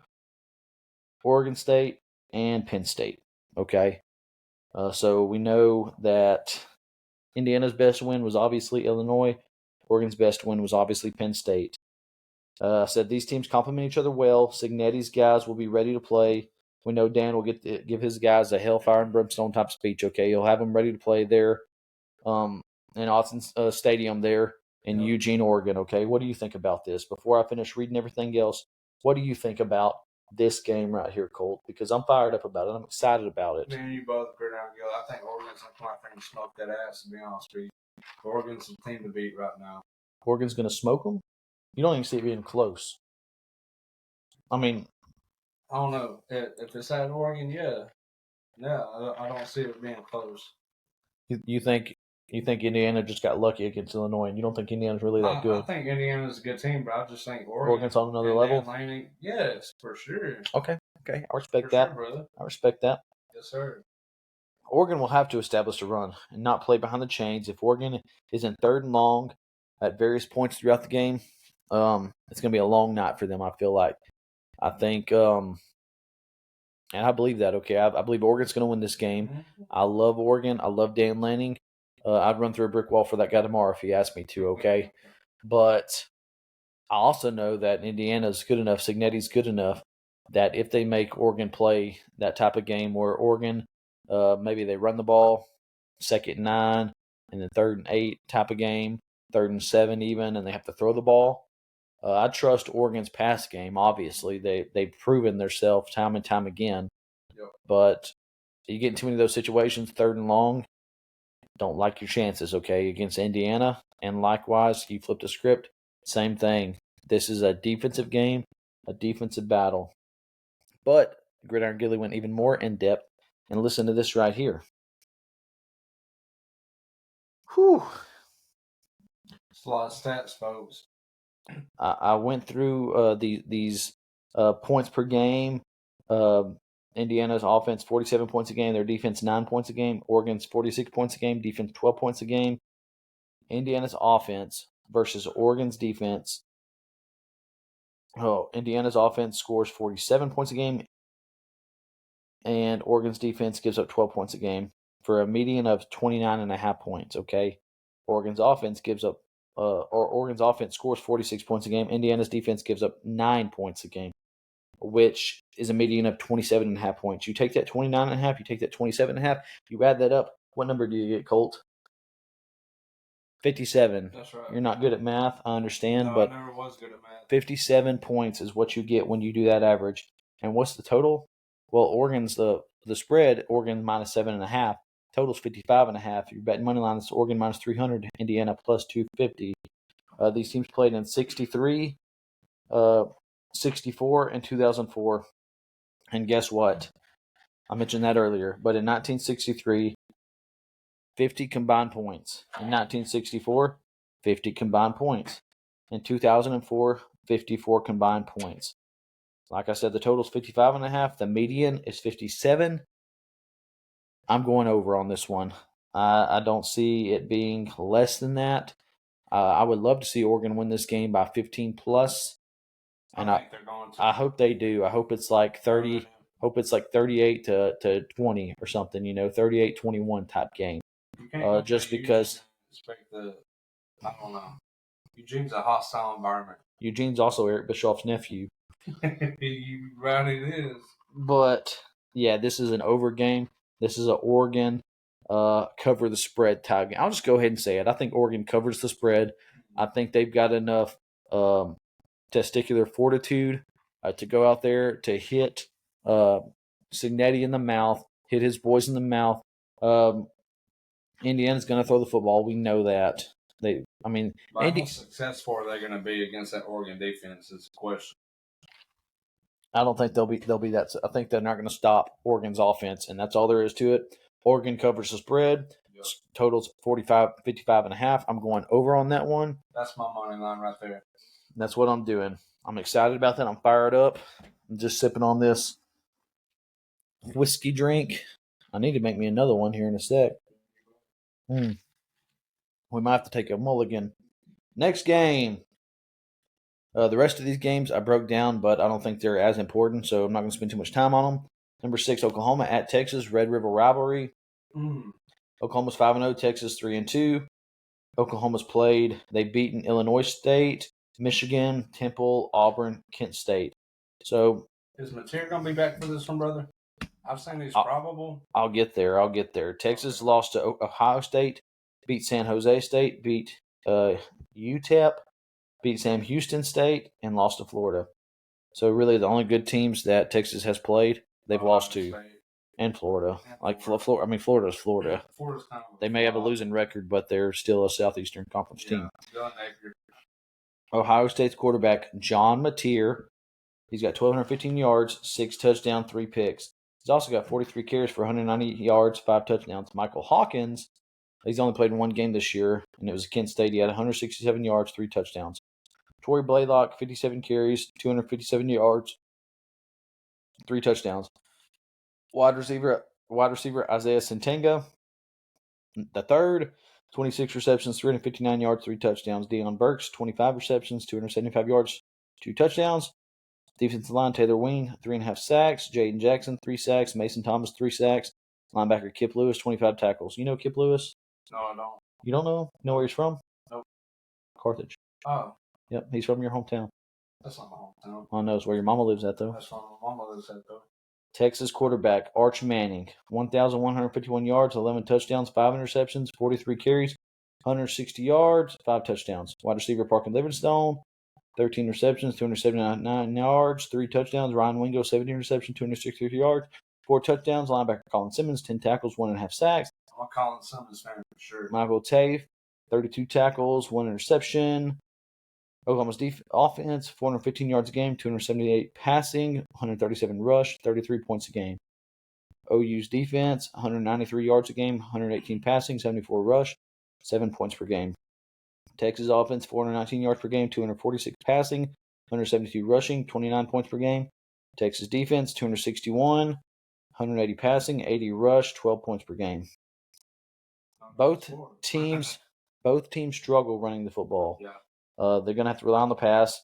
Oregon State, and Penn State. Okay, so we know that Indiana's best win was obviously Illinois. Oregon's best win was obviously Penn State. Said these teams complement each other well. Signetti's guys will be ready to play. We know Dan will give his guys a hellfire and brimstone type speech. Okay, he'll have them ready to play there, in Austin Stadium there in Eugene, Oregon. Okay, what do you think about this? Before I finish reading everything else, what do you think about this game right here, Colt? Because I'm fired up about it. I'm excited about it. Me and you both, Gridiron Gilly. I think Oregon's going to come out there and smoke that ass, to be honest with you. Oregon's the team to beat right now. Oregon's going to smoke them? You don't even see it being close. I mean, I don't know. If it's at Oregon, yeah. No, I don't see it being close. You think Indiana just got lucky against Illinois, and you don't think Indiana's really that good? I think Indiana's a good team, but I just think Oregon's on another level? Yes, for sure. Okay. I respect that. Sure, brother. I respect that. Yes, sir. Oregon will have to establish a run and not play behind the chains. If Oregon is in 3rd and long at various points throughout the game, It's going to be a long night for them, I feel like. I think, and I believe that, okay? I believe Oregon's going to win this game. I love Oregon. I love Dan Lanning. I'd run through a brick wall for that guy tomorrow if he asked me to, okay? But I also know that Indiana's good enough, Cignetti's good enough, that if they make Oregon play that type of game where Oregon, maybe they run the ball, 2nd and 9, and then 3rd and 8 type of game, 3rd and 7 even, and they have to throw the ball. I trust Oregon's pass game. Obviously, they've proven themselves time and time again. Yep. But you get in too many of those situations, 3rd and long, don't like your chances, okay, against Indiana. And likewise, you flip the script, same thing. This is a defensive game, a defensive battle. But Gridiron Gilly went even more in depth. And listen to this right here. Whew. It's a lot of stats, folks. I went through these points per game. Indiana's offense 47 points a game. Their defense 9 points a game. Oregon's 46 points a game. Defense 12 points a game. Indiana's offense versus Oregon's defense. Oh, Indiana's offense scores 47 points a game, and Oregon's defense gives up 12 points a game for a median of 29.5 points. Okay, Oregon's offense scores 46 points a game. Indiana's defense gives up 9 points a game, which is a median of 27.5 points. You take that 29.5, you take that 27.5, you add that up. What number do you get, Colt? 57. That's right. You're not good at math, I understand, but I never was good at math. 57 points is what you get when you do that average. And what's the total? Well, Oregon's the spread, Oregon minus 7.5. Total's 55.5. You're betting money line, it's Oregon minus 300, Indiana plus 250. These teams played in 63, 64, and 2004. And guess what? I mentioned that earlier. But in 1963, 50 combined points. In 1964, 50 combined points. In 2004, 54 combined points. Like I said, the total is 55.5. The median is 57. I'm going over on this one. I don't see it being less than that. I would love to see Oregon win this game by 15 plus. And I think they're going to. I hope they do. I hope it's like 30. Hope it's like 38 to 20 or something. 38-21 type game. You can't Just because expect I don't know. Eugene's a hostile environment. Eugene's also Eric Bischoff's nephew. You right, it is. But yeah, this is an over game. This is an Oregon cover the spread type game. I'll just go ahead and say it. I think Oregon covers the spread. I think they've got enough testicular fortitude to go out there to hit Cignetti in the mouth, hit his boys in the mouth. Indiana's going to throw the football. We know that. How successful are they going to be against that Oregon defense is the question. I don't think they'll be that. I think they're not going to stop Oregon's offense, and that's all there is to it. Oregon covers the spread. Yep. Totals 55.5. I'm going over on that one. That's my money line right there. That's what I'm doing. I'm excited about that. I'm fired up. I'm just sipping on this whiskey drink. I need to make me another one here in a sec. We might have to take a mulligan. Next game. The rest of these games I broke down, but I don't think they're as important, so I'm not going to spend too much time on them. Number 6, Oklahoma at Texas, Red River rivalry. Oklahoma's 5-0, Texas 3-2. Oklahoma's played. They've beaten Illinois State, Michigan, Temple, Auburn, Kent State. So is Mateer going to be back for this one, brother? I've seen he's probable. I'll get there. Texas lost to Ohio State, beat San Jose State, beat UTEP, beat Sam Houston State, and lost to Florida. So really the only good teams that Texas has played, they've lost to. And Florida. Florida's Florida. Florida's kind of they may have a losing record, but they're still a Southeastern Conference team. Ohio State's quarterback, John Mateer. He's got 1,215 yards, 6 touchdowns, 3 picks. He's also got 43 carries for 190 yards, 5 touchdowns. Michael Hawkins, he's only played in one game this year, and it was Kent State. He had 167 yards, 3 touchdowns. Torrey Blaylock, 57 carries, 257 yards, 3 touchdowns. Wide receiver Isaiah Sentenga, the third, 26 receptions, 359 yards, 3 touchdowns. Deion Burks, 25 receptions, 275 yards, 2 touchdowns. Defensive line, Taylor Wing, 3.5 sacks. Jaden Jackson, 3 sacks. Mason Thomas, 3 sacks. Linebacker Kip Lewis, 25 tackles. You know Kip Lewis? No, I don't. You don't know him? You know where he's from? Nope. Carthage. Oh. Yep, he's from your hometown. That's not my hometown. I know, it's where your mama lives at, though. That's where my mama lives at, though. Texas quarterback Arch Manning, 1,151 yards, 11 touchdowns, 5 interceptions, 43 carries, 160 yards, 5 touchdowns. Wide receiver Parker Livingstone, 13 receptions, 279 yards, 3 touchdowns. Ryan Wingo, 17 receptions, 263 yards, 4 touchdowns. Linebacker Colin Simmons, 10 tackles, 1.5 sacks. I'm a Colin Simmons fan for sure. Michael Tafe, 32 tackles, 1 interception. Oklahoma's offense, 415 yards a game, 278 passing, 137 rush, 33 points a game. OU's defense, 193 yards a game, 118 passing, 74 rush, 7 points per game. Texas offense, 419 yards per game, 246 passing, 172 rushing, 29 points per game. Texas defense, 261, 180 passing, 80 rush, 12 points per game. Both teams struggle running the football. Yeah. They're going to have to rely on the pass.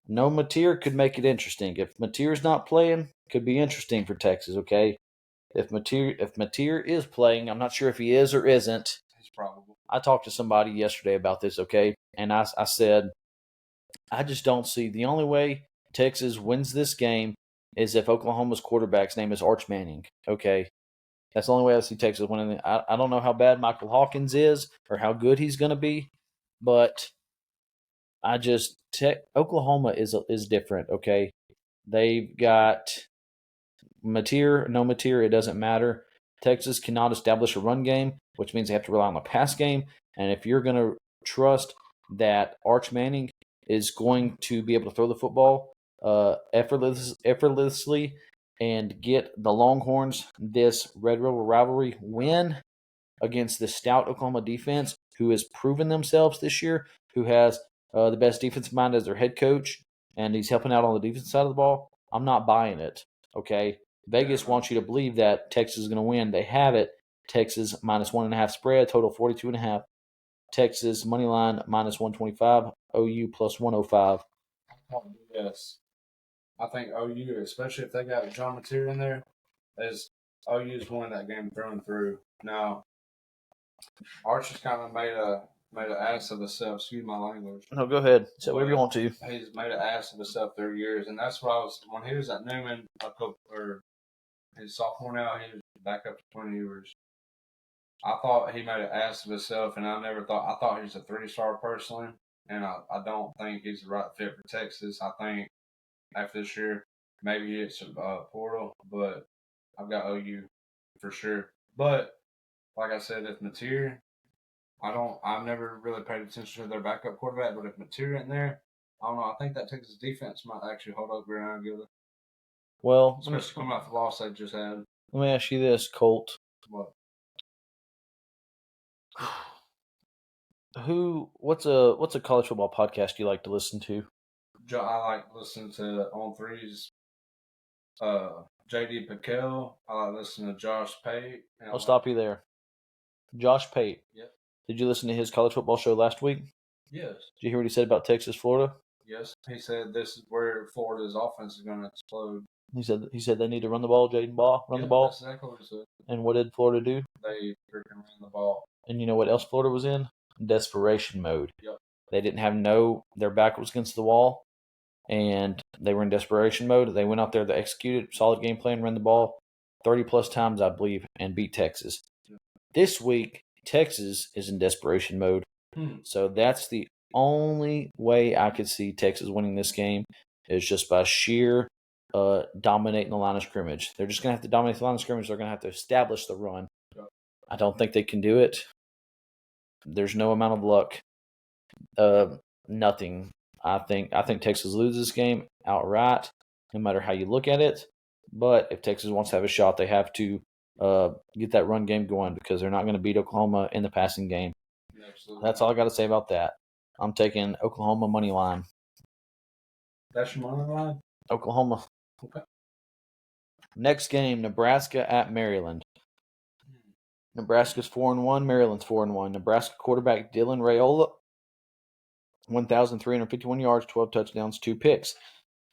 No Mateer could make it interesting. If Mateer's not playing, it could be interesting for Texas, okay? If Mateer is playing, I'm not sure if he is or isn't. He's probable. I talked to somebody yesterday about this, okay? And I said, I just don't see. The only way Texas wins this game is if Oklahoma's quarterback's name is Arch Manning, okay? That's the only way I see Texas winning. I don't know how bad Michael Hawkins is or how good he's going to be, but Oklahoma is different, okay? They've got Mateer, no Mateer, it doesn't matter. Texas cannot establish a run game, which means they have to rely on the pass game. And if you're going to trust that Arch Manning is going to be able to throw the football effortlessly and get the Longhorns this Red River rivalry win against the stout Oklahoma defense, who has proven themselves this year, who has the best defensive mind as their head coach, and he's helping out on the defense side of the ball, I'm not buying it, okay? Vegas wants you to believe that Texas is going to win. They have it. Texas minus 1.5 spread, total 42.5. Texas money line minus 125. OU plus 105. Yes, I think OU, especially if they got John Mateer in there, is OU's won that game through and through. Now, Arch has kind of made an ass of himself. Excuse my language. No, go ahead. Say whatever you want to. He's made an ass of himself through years, and that's what I was when he was at Newman, or his sophomore now, he was back up to 20 years. I thought he made an ass of himself, and I thought he was a 3-star personally, and I don't think he's the right fit for Texas. I think after this year, maybe he hits a portal, but I've got OU for sure. But like I said, if Mateer, I've never really paid attention to their backup quarterback, but if Mateer isn't there, I don't know. I think that Texas defense might actually hold up Gridiron Gilly. Well, especially coming off the loss they just had. Let me ask you this, Colt. What? What's a college football podcast you like to listen to? I like listening to On Three's JD Piquel. I like listening to Josh Pate. I'll stop you there. Josh Pate. Yep. Did you listen to his college football show last week? Yes. Did you hear what he said about Texas, Florida? Yes. He said this is where Florida's offense is going to explode. He said they need to run the ball, the ball. That's exactly what he said. And what did Florida do? They freaking ran the ball. And you know what else Florida was in? Desperation mode. Yep. They didn't have their back was against the wall, and they were in desperation mode. They went out there, they executed solid game plan, ran the ball 30-plus times, I believe, and beat Texas. Yep. This week, Texas is in desperation mode. So that's the only way I could see Texas winning this game is just by sheer dominating the line of scrimmage. They're just going to have to dominate the line of scrimmage. They're going to have to establish the run. Yep. I don't think they can do it. There's no amount of luck. Nothing. I think Texas loses this game outright, no matter how you look at it. But if Texas wants to have a shot, they have to get that run game going because they're not going to beat Oklahoma in the passing game. Absolutely. That's all I got to say about that. I'm taking Oklahoma money line. That's your money line? Oklahoma. Okay. Next game, Nebraska at Maryland. Nebraska's 4-1. Maryland's 4-1. Nebraska quarterback Dylan Raiola, 1,351 yards, 12 touchdowns, 2 picks.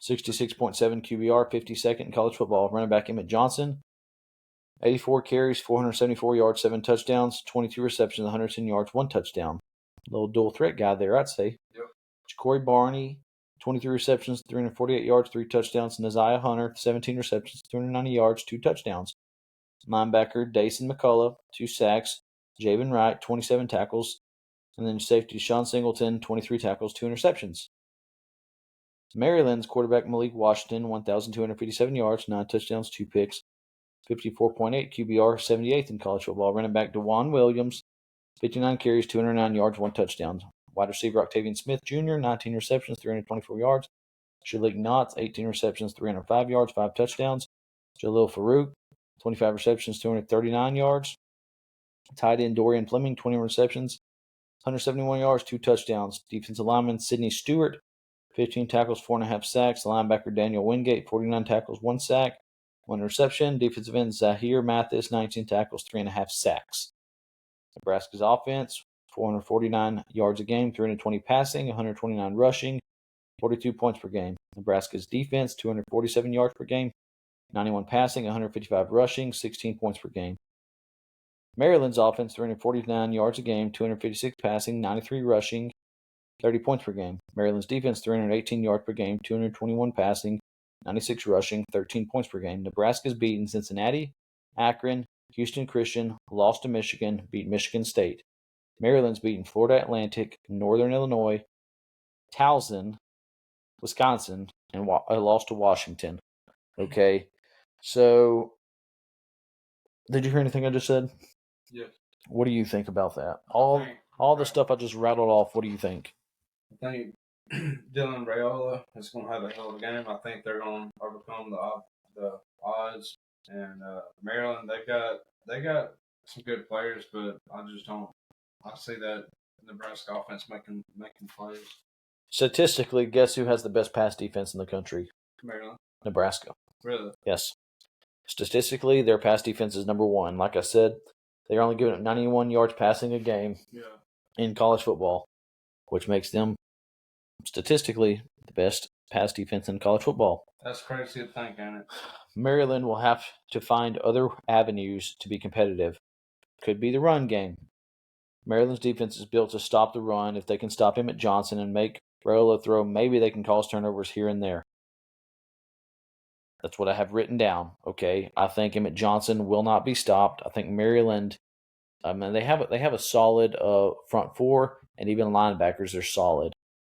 66.7 QBR, 52nd in college football. Running back Emmett Johnson, 84 carries, 474 yards, 7 touchdowns, 22 receptions, 110 yards, 1 touchdown. Little dual threat guy there, I'd say. Yep. Corey Barney, 23 receptions, 348 yards, 3 touchdowns. Neziah Hunter, 17 receptions, 290 yards, 2 touchdowns. Linebacker Dason McCullough, 2 sacks. Javen Wright, 27 tackles. And then safety Sean Singleton, 23 tackles, 2 interceptions. Maryland's quarterback Malik Washington, 1,257 yards, 9 touchdowns, 2 picks. 54.8 QBR, 78th in college football. Running back DeJuan Williams, 59 carries, 209 yards, 1 touchdown. Wide receiver Octavian Smith Jr., 19 receptions, 324 yards. Shalik Knotts, 18 receptions, 305 yards, 5 touchdowns. Jalil Farouk, 25 receptions, 239 yards. Tight end Dorian Fleming, 20 receptions, 171 yards, 2 touchdowns. Defensive lineman Sidney Stewart, 15 tackles, 4.5 sacks. Linebacker Daniel Wingate, 49 tackles, 1 sack, 1 interception. Defensive end Zahir Mathis, 19 tackles, 3.5 sacks. Nebraska's offense, 449 yards a game, 320 passing, 129 rushing, 42 points per game. Nebraska's defense, 247 yards per game, 91 passing, 155 rushing, 16 points per game. Maryland's offense, 349 yards a game, 256 passing, 93 rushing, 30 points per game. Maryland's defense, 318 yards per game, 221 passing, 96 rushing, 13 points per game. Nebraska's beaten Cincinnati, Akron, Houston Christian, lost to Michigan, beat Michigan State. Maryland's beaten Florida Atlantic, Northern Illinois, Towson, Wisconsin, and lost to Washington. Okay, so did you hear anything I just said? Yes. What do you think about that? All the stuff I just rattled off, what do you think? I think Dylan Raiola is going to have a hell of a game. I think they're going to overcome the odds. And Maryland, they got some good players, but I just don't. I see that Nebraska offense making plays. Statistically, guess who has the best pass defense in the country? Maryland. Nebraska. Really? Yes. Statistically, their pass defense is number 1. Like I said, they're only giving up 91 yards passing a game in college football, which makes them statistically the best pass defense in college football. That's crazy to think, ain't it? Maryland will have to find other avenues to be competitive. Could be the run game. Maryland's defense is built to stop the run. If they can stop Emmett Johnson and make Raiola throw, maybe they can cause turnovers here and there. That's what I have written down. Okay, I think Emmett Johnson will not be stopped. I think Maryland, they have a solid front 4, and even linebackers are solid.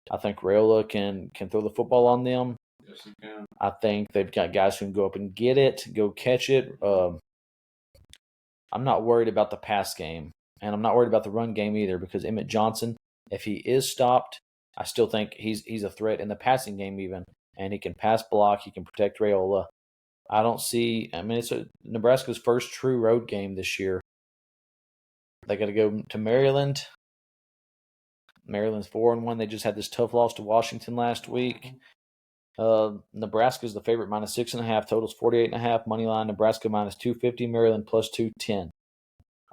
I think Raiola can throw the football on them. Yes, he can. I think they've got guys who can go up and get it, go catch it. I'm not worried about the pass game, and I'm not worried about the run game either, because Emmett Johnson, if he is stopped, I still think he's a threat in the passing game even, and he can pass block, he can protect Raiola. I don't see. I mean, it's Nebraska's first true road game this year. They got to go to Maryland. Maryland's 4-1. They just had this tough loss to Washington last week. Nebraska's the favorite, minus 6.5. Totals 48.5. Money line Nebraska minus 250. Maryland plus 210.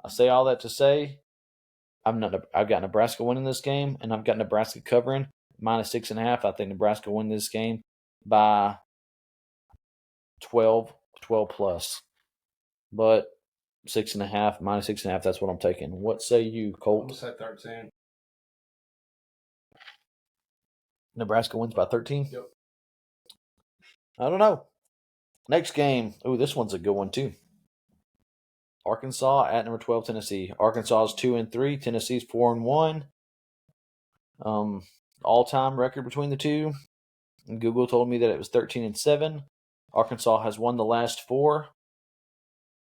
I say all that to say, I've got Nebraska winning this game, and I've got Nebraska covering minus 6.5. I think Nebraska win this game by 12 plus. But 6.5, minus 6.5, that's what I'm taking. What say you, Colt? I'm going to say 13. Nebraska wins by 13? Yep. I don't know. Next game. Ooh, this one's a good one, too. Arkansas at number 12, Tennessee. Arkansas is 2-3. Tennessee's 4-1. All-time record between the two. Google told me that it was 13-7. Arkansas has won the last 4.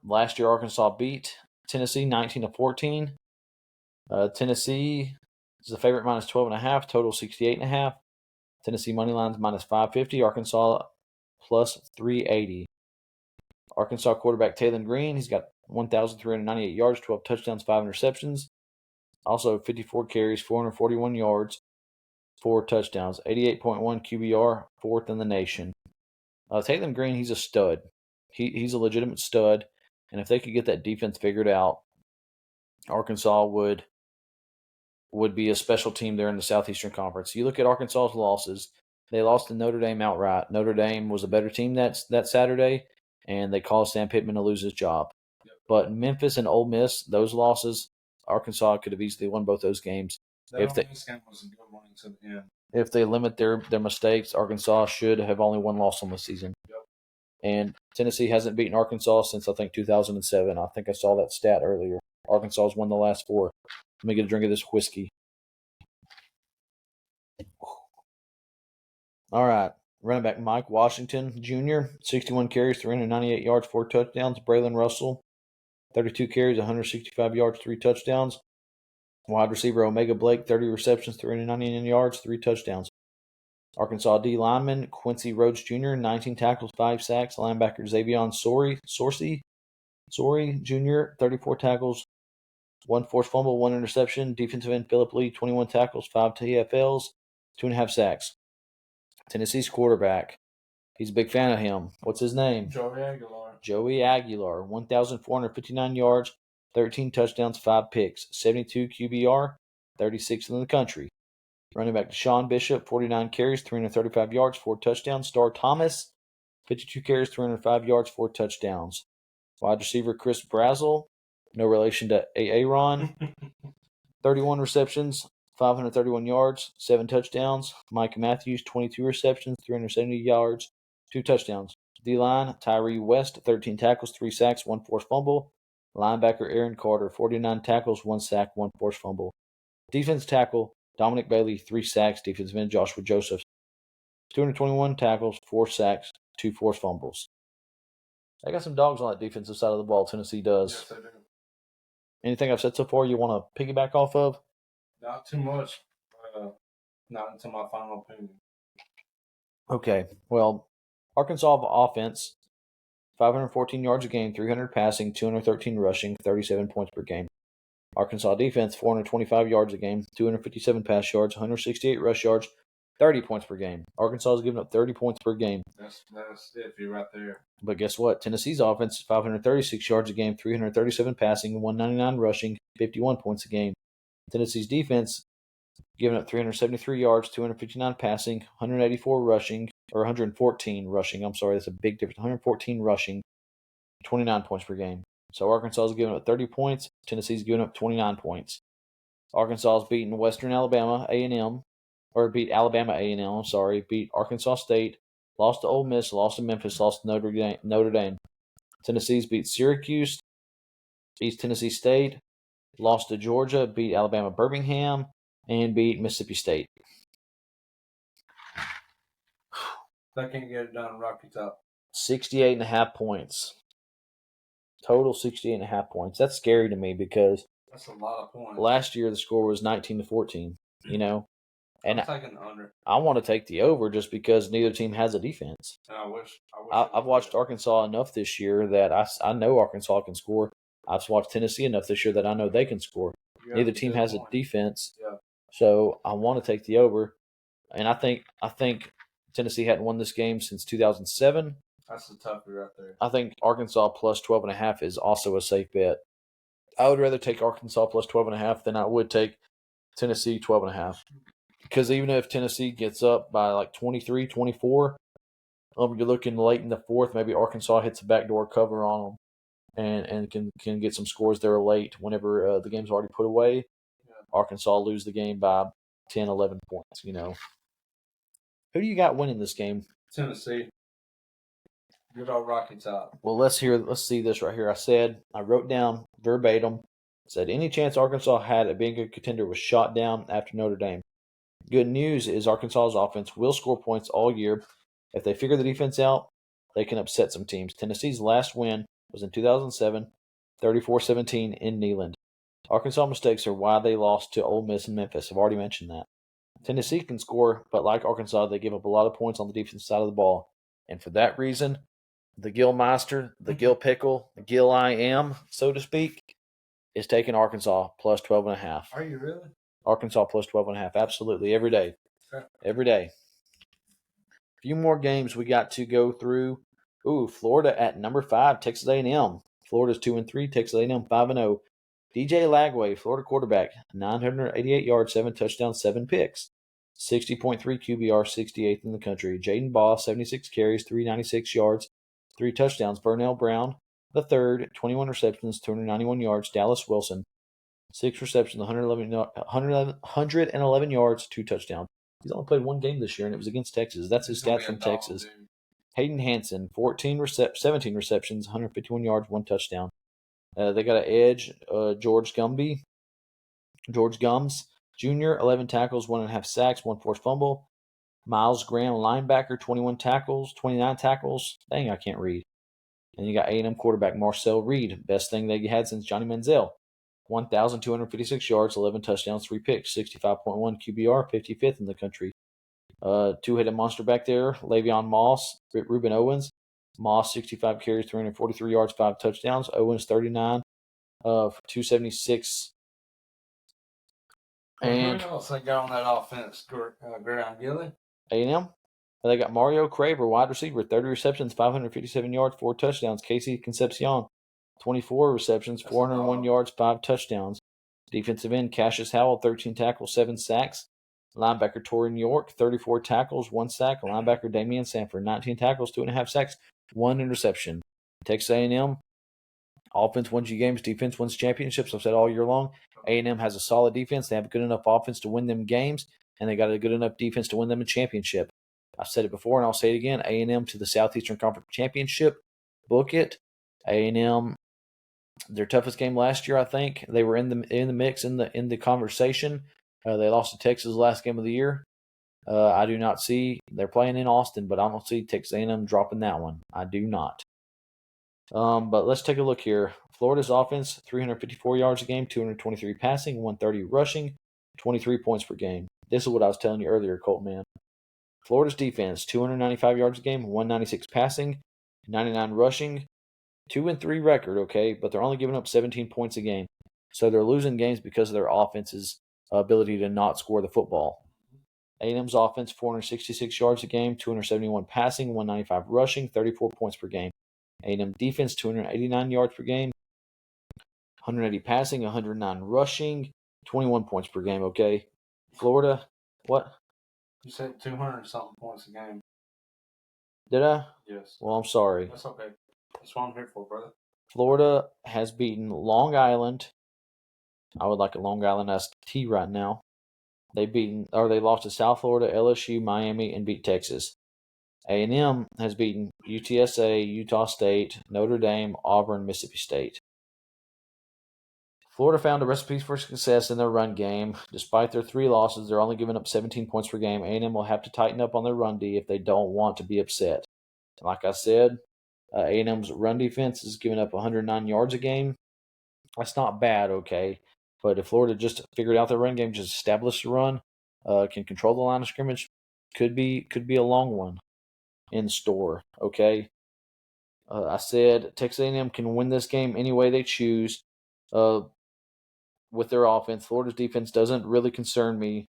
Last year, Arkansas beat Tennessee 19-14. Tennessee is the favorite minus 12.5. Total 68.5. Tennessee money lines minus 550. Arkansas plus 380. Arkansas quarterback Taylon Green, he's got 1,398 yards, 12 touchdowns, 5 interceptions. Also 54 carries, 441 yards, 4 touchdowns, 88.1 QBR, 4th in the nation. Taylon Green, he's a stud. He's a legitimate stud. And if they could get that defense figured out, Arkansas would be a special team there in the Southeastern Conference. You look at Arkansas's losses. They lost to Notre Dame outright. Notre Dame was a better team that Saturday, and they caused Sam Pittman to lose his job. But Memphis and Ole Miss, those losses, Arkansas could have easily won both those games. That Ole Miss game was a good one to the end. If they limit their mistakes, Arkansas should have only one loss on the season. Yep. And Tennessee hasn't beaten Arkansas since, I think, 2007. I think I saw that stat earlier. Arkansas has won the last 4. Let me get a drink of this whiskey. All right. Running back Mike Washington Jr., 61 carries, 398 yards, 4 touchdowns. Braylon Russell, 32 carries, 165 yards, 3 touchdowns. Wide receiver Omega Blake, 30 receptions, 399 yards, 3 touchdowns. Arkansas D lineman Quincy Rhodes Jr., 19 tackles, 5 sacks. Linebacker Xavier Sorey Jr., 34 tackles, 1 forced fumble, 1 interception. Defensive end Philip Lee, 21 tackles, 5 TFLs, 2.5 sacks. Tennessee's quarterback, he's a big fan of him. What's his name? Joey Aguilar, 1,459 yards, 13 touchdowns, 5 picks, 72 QBR, 36th in the country. Running back Deshaun Bishop, 49 carries, 335 yards, 4 touchdowns. Star Thomas, 52 carries, 305 yards, 4 touchdowns. Wide receiver Chris Brazel, no relation to Aaron, 31 receptions, 531 yards, 7 touchdowns. Mike Matthews, 22 receptions, 370 yards, 2 touchdowns. D-line, Tyree West, 13 tackles, 3 sacks, 1 forced fumble. Linebacker Aaron Carter, 49 tackles, 1 sack, 1 forced fumble. Defense tackle, Dominic Bailey, 3 sacks. Defensive end Joshua Joseph, 221 tackles, 4 sacks, 2 forced fumbles. They got some dogs on that defensive side of the ball, Tennessee does. Yes, they do. Anything I've said so far you want to piggyback off of? Not too much. Not until my final opinion. Okay. Well, Arkansas offense, 514 yards a game, 300 passing, 213 rushing, 37 points per game. Arkansas defense, 425 yards a game, 257 pass yards, 168 rush yards, 30 points per game. Arkansas has given up 30 points per game. That's iffy right there. But guess what? Tennessee's offense, 536 yards a game, 337 passing, 199 rushing, 51 points a game. Tennessee's defense, giving up 373 yards, 259 passing, 184 rushing, or 114 rushing. I'm sorry, that's a big difference. 114 rushing, 29 points per game. So Arkansas is giving up 30 points. Tennessee's giving up 29 points. Arkansas has beaten Western Alabama A&M, or beat Alabama A&M. I'm sorry, beat Arkansas State, lost to Ole Miss, lost to Memphis, lost to Notre Dame. Tennessee's beat Syracuse, beat Tennessee State, lost to Georgia, beat Alabama Birmingham, and beat Mississippi State. That can't get it done, Rocky Top. 68.5 points. Total 68.5 points. That's scary to me because that's a lot of points. Last year the score was 19-14, you know. And I'm taking the under. I want to take the over just because neither team has a defense. And I wish I've watched Arkansas enough this year that I know Arkansas can score. I've watched Tennessee enough this year that I know they can score. Neither team has a defense. Yeah. So I want to take the over. And I think Tennessee hadn't won this game since 2007. That's a toughie right there. I think Arkansas plus 12.5 is also a safe bet. I would rather take Arkansas plus 12.5 than I would take Tennessee 12.5. Because even if Tennessee gets up by like 23, 24, you're looking late in the fourth, maybe Arkansas hits a backdoor cover on them and can get some scores there late whenever the game's already put away. Yeah. Arkansas lose the game by 10, 11 points, you know. Who do you got winning this game? Tennessee. Good old Rocky Top. Well, let's see this right here. I wrote down verbatim, said any chance Arkansas had at being a contender was shot down after Notre Dame. Good news is Arkansas's offense will score points all year. If they figure the defense out, they can upset some teams. Tennessee's last win was in 2007, 34-17 in Neyland. Arkansas mistakes are why they lost to Ole Miss and Memphis. I've already mentioned that. Tennessee can score, but like Arkansas, they give up a lot of points on the defensive side of the ball. And for that reason, the Gill Meister, the Gill Pickle, the Gill I Am, so to speak, is taking Arkansas plus 12.5. Are you really? Arkansas plus 12.5. Absolutely. Every day. Okay. Every day. A few more games we got to go through. Florida at number 5, Texas A&M. Florida's 2-3, Texas A&M 5-0. DJ Lagway, Florida quarterback, 988 yards, 7 touchdowns, 7 picks. 60.3 QBR, 68th in the country. Jaden Baugh, 76 carries, 396 yards, 3 touchdowns. Burnell Brown, the third, 21 receptions, 291 yards. Dallas Wilson, 6 receptions, 111 yards, 2 touchdowns. He's only played 1 game this year, and it was against Texas. That's his stats from Texas. Hayden Hansen, 17 receptions, 151 yards, 1 touchdown. They got an edge, George Gums Jr., 11 tackles, 1.5 sacks, 1 forced fumble. Miles Graham, linebacker, 29 tackles. Dang, I can't read. And you got A&M quarterback Marcel Reed, best thing they had since Johnny Manziel. 1,256 yards, 11 touchdowns, 3 picks, 65.1 QBR, 55th in the country. Two-headed monster back there, Le'Veon Moss, Ruben Owens. Moss, 65 carries, 343 yards, 5 touchdowns. Owens, 39 for 276. And who else they got on that offense? Gridiron Gilly? A&M. They got Mario Craver, wide receiver, 30 receptions, 557 yards, 4 touchdowns. Casey Concepcion, 24 receptions, 401 yards, 5 touchdowns. Defensive end, Cassius Howell, 13 tackles, 7 sacks. Linebacker Torian York, 34 tackles, 1 sack. Linebacker Damian Sanford, 19 tackles, 2.5 sacks, 1 interception. Texas A&M, offense wins you games, defense wins championships. I've said all year long. A&M has a solid defense. They have a good enough offense to win them games, and they got a good enough defense to win them a championship. I've said it before, and I'll say it again. A&M to the Southeastern Conference Championship. Book it. A&M, their toughest game last year, I think. They were in the mix, in the conversation. They lost to Texas last game of the year. I do not see, they're playing in Austin, but I don't see Texas A&M dropping that one. I do not. But let's take a look here. Florida's offense, 354 yards a game, 223 passing, 130 rushing, 23 points per game. This is what I was telling you earlier, Colt, man. Florida's defense, 295 yards a game, 196 passing, 99 rushing, 2-3 record, okay, but they're only giving up 17 points a game. So they're losing games because of their offense's ability to not score the football. A&M's offense, 466 yards a game, 271 passing, 195 rushing, 34 points per game. A&M defense, 289 yards per game, 180 passing, 109 rushing, 21 points per game, okay? Florida, what? You said 200-something points a game. Did I? Yes. Well, I'm sorry. That's okay. That's what I'm here for, brother. Florida has beaten Long Island. I would like a Long Island-esque tea right now. They lost to South Florida, LSU, Miami, and beat Texas. A&M has beaten UTSA, Utah State, Notre Dame, Auburn, Mississippi State. Florida found a recipe for success in their run game. Despite their 3 losses, they're only giving up 17 points per game. A&M will have to tighten up on their run D if they don't want to be upset. Like I said, A&M's run defense is giving up 109 yards a game. That's not bad, okay? But if Florida just figured out their run game, just established the run, can control the line of scrimmage, could be a long one in store, okay? I said Texas A&M can win this game any way they choose with their offense. Florida's defense doesn't really concern me,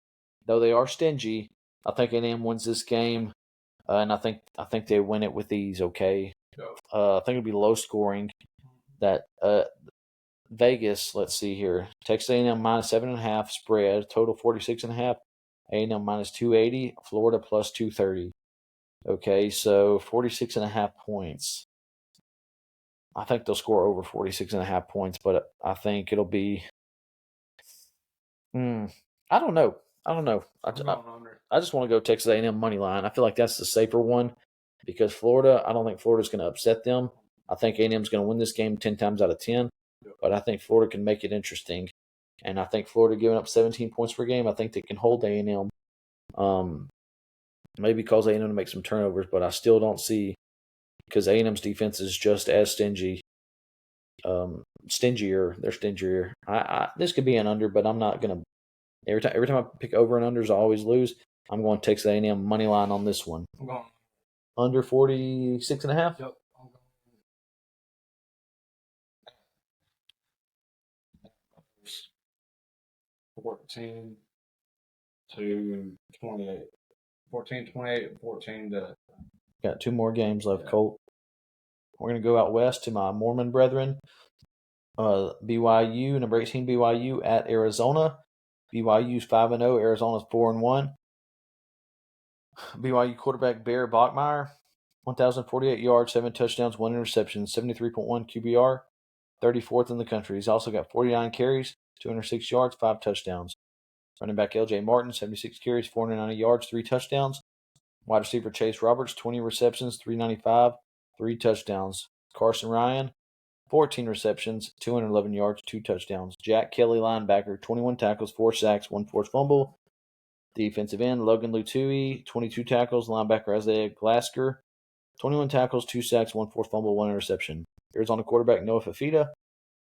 though they are stingy. I think A&M wins this game, and I think they win it with ease, okay? I think it'll be low scoring. That Vegas, let's see here. Texas A&M minus 7.5 spread, total 46.5. A&M minus 280, Florida plus 230. Okay, so 46.5 points. I think they'll score over 46.5 points, but I think it'll be. I don't know. I just want to go Texas A&M money line. I feel like that's the safer one because Florida. I don't think Florida's going to upset them. I think A&M's going to win this game 10 times out of 10. But I think Florida can make it interesting. And I think Florida giving up 17 points per game, I think they can hold A&M. Maybe cause A&M to make some turnovers, but I still don't see, because A&M's defense is just as stingy. Stingier. They're stingier. This could be an under, but I'm not going to. Every time I pick over and unders, I always lose. I'm going to Texas A&M money line on this one. I'm going under 46.5? Yep. 14 to 28. 14, 28, 14 to. Got 2 more games left, Colt. We're going to go out west to my Mormon brethren. BYU, number 18, BYU at Arizona. BYU's 5-0, Arizona's 4-1. BYU quarterback Bear Bachmeier, 1,048 yards, 7 touchdowns, 1 interception, 73.1 QBR, 34th in the country. He's also got 49 carries, 206 yards, 5 touchdowns. Running back LJ Martin, 76 carries, 490 yards, 3 touchdowns. Wide receiver Chase Roberts, 20 receptions, 395, 3 touchdowns. Carson Ryan, 14 receptions, 211 yards, 2 touchdowns. Jack Kelly, linebacker, 21 tackles, 4 sacks, 1 forced fumble. Defensive end, Logan Lutui, 22 tackles. Linebacker Isaiah Glasker, 21 tackles, 2 sacks, 1 forced fumble, 1 interception. Arizona quarterback Noah Fafita,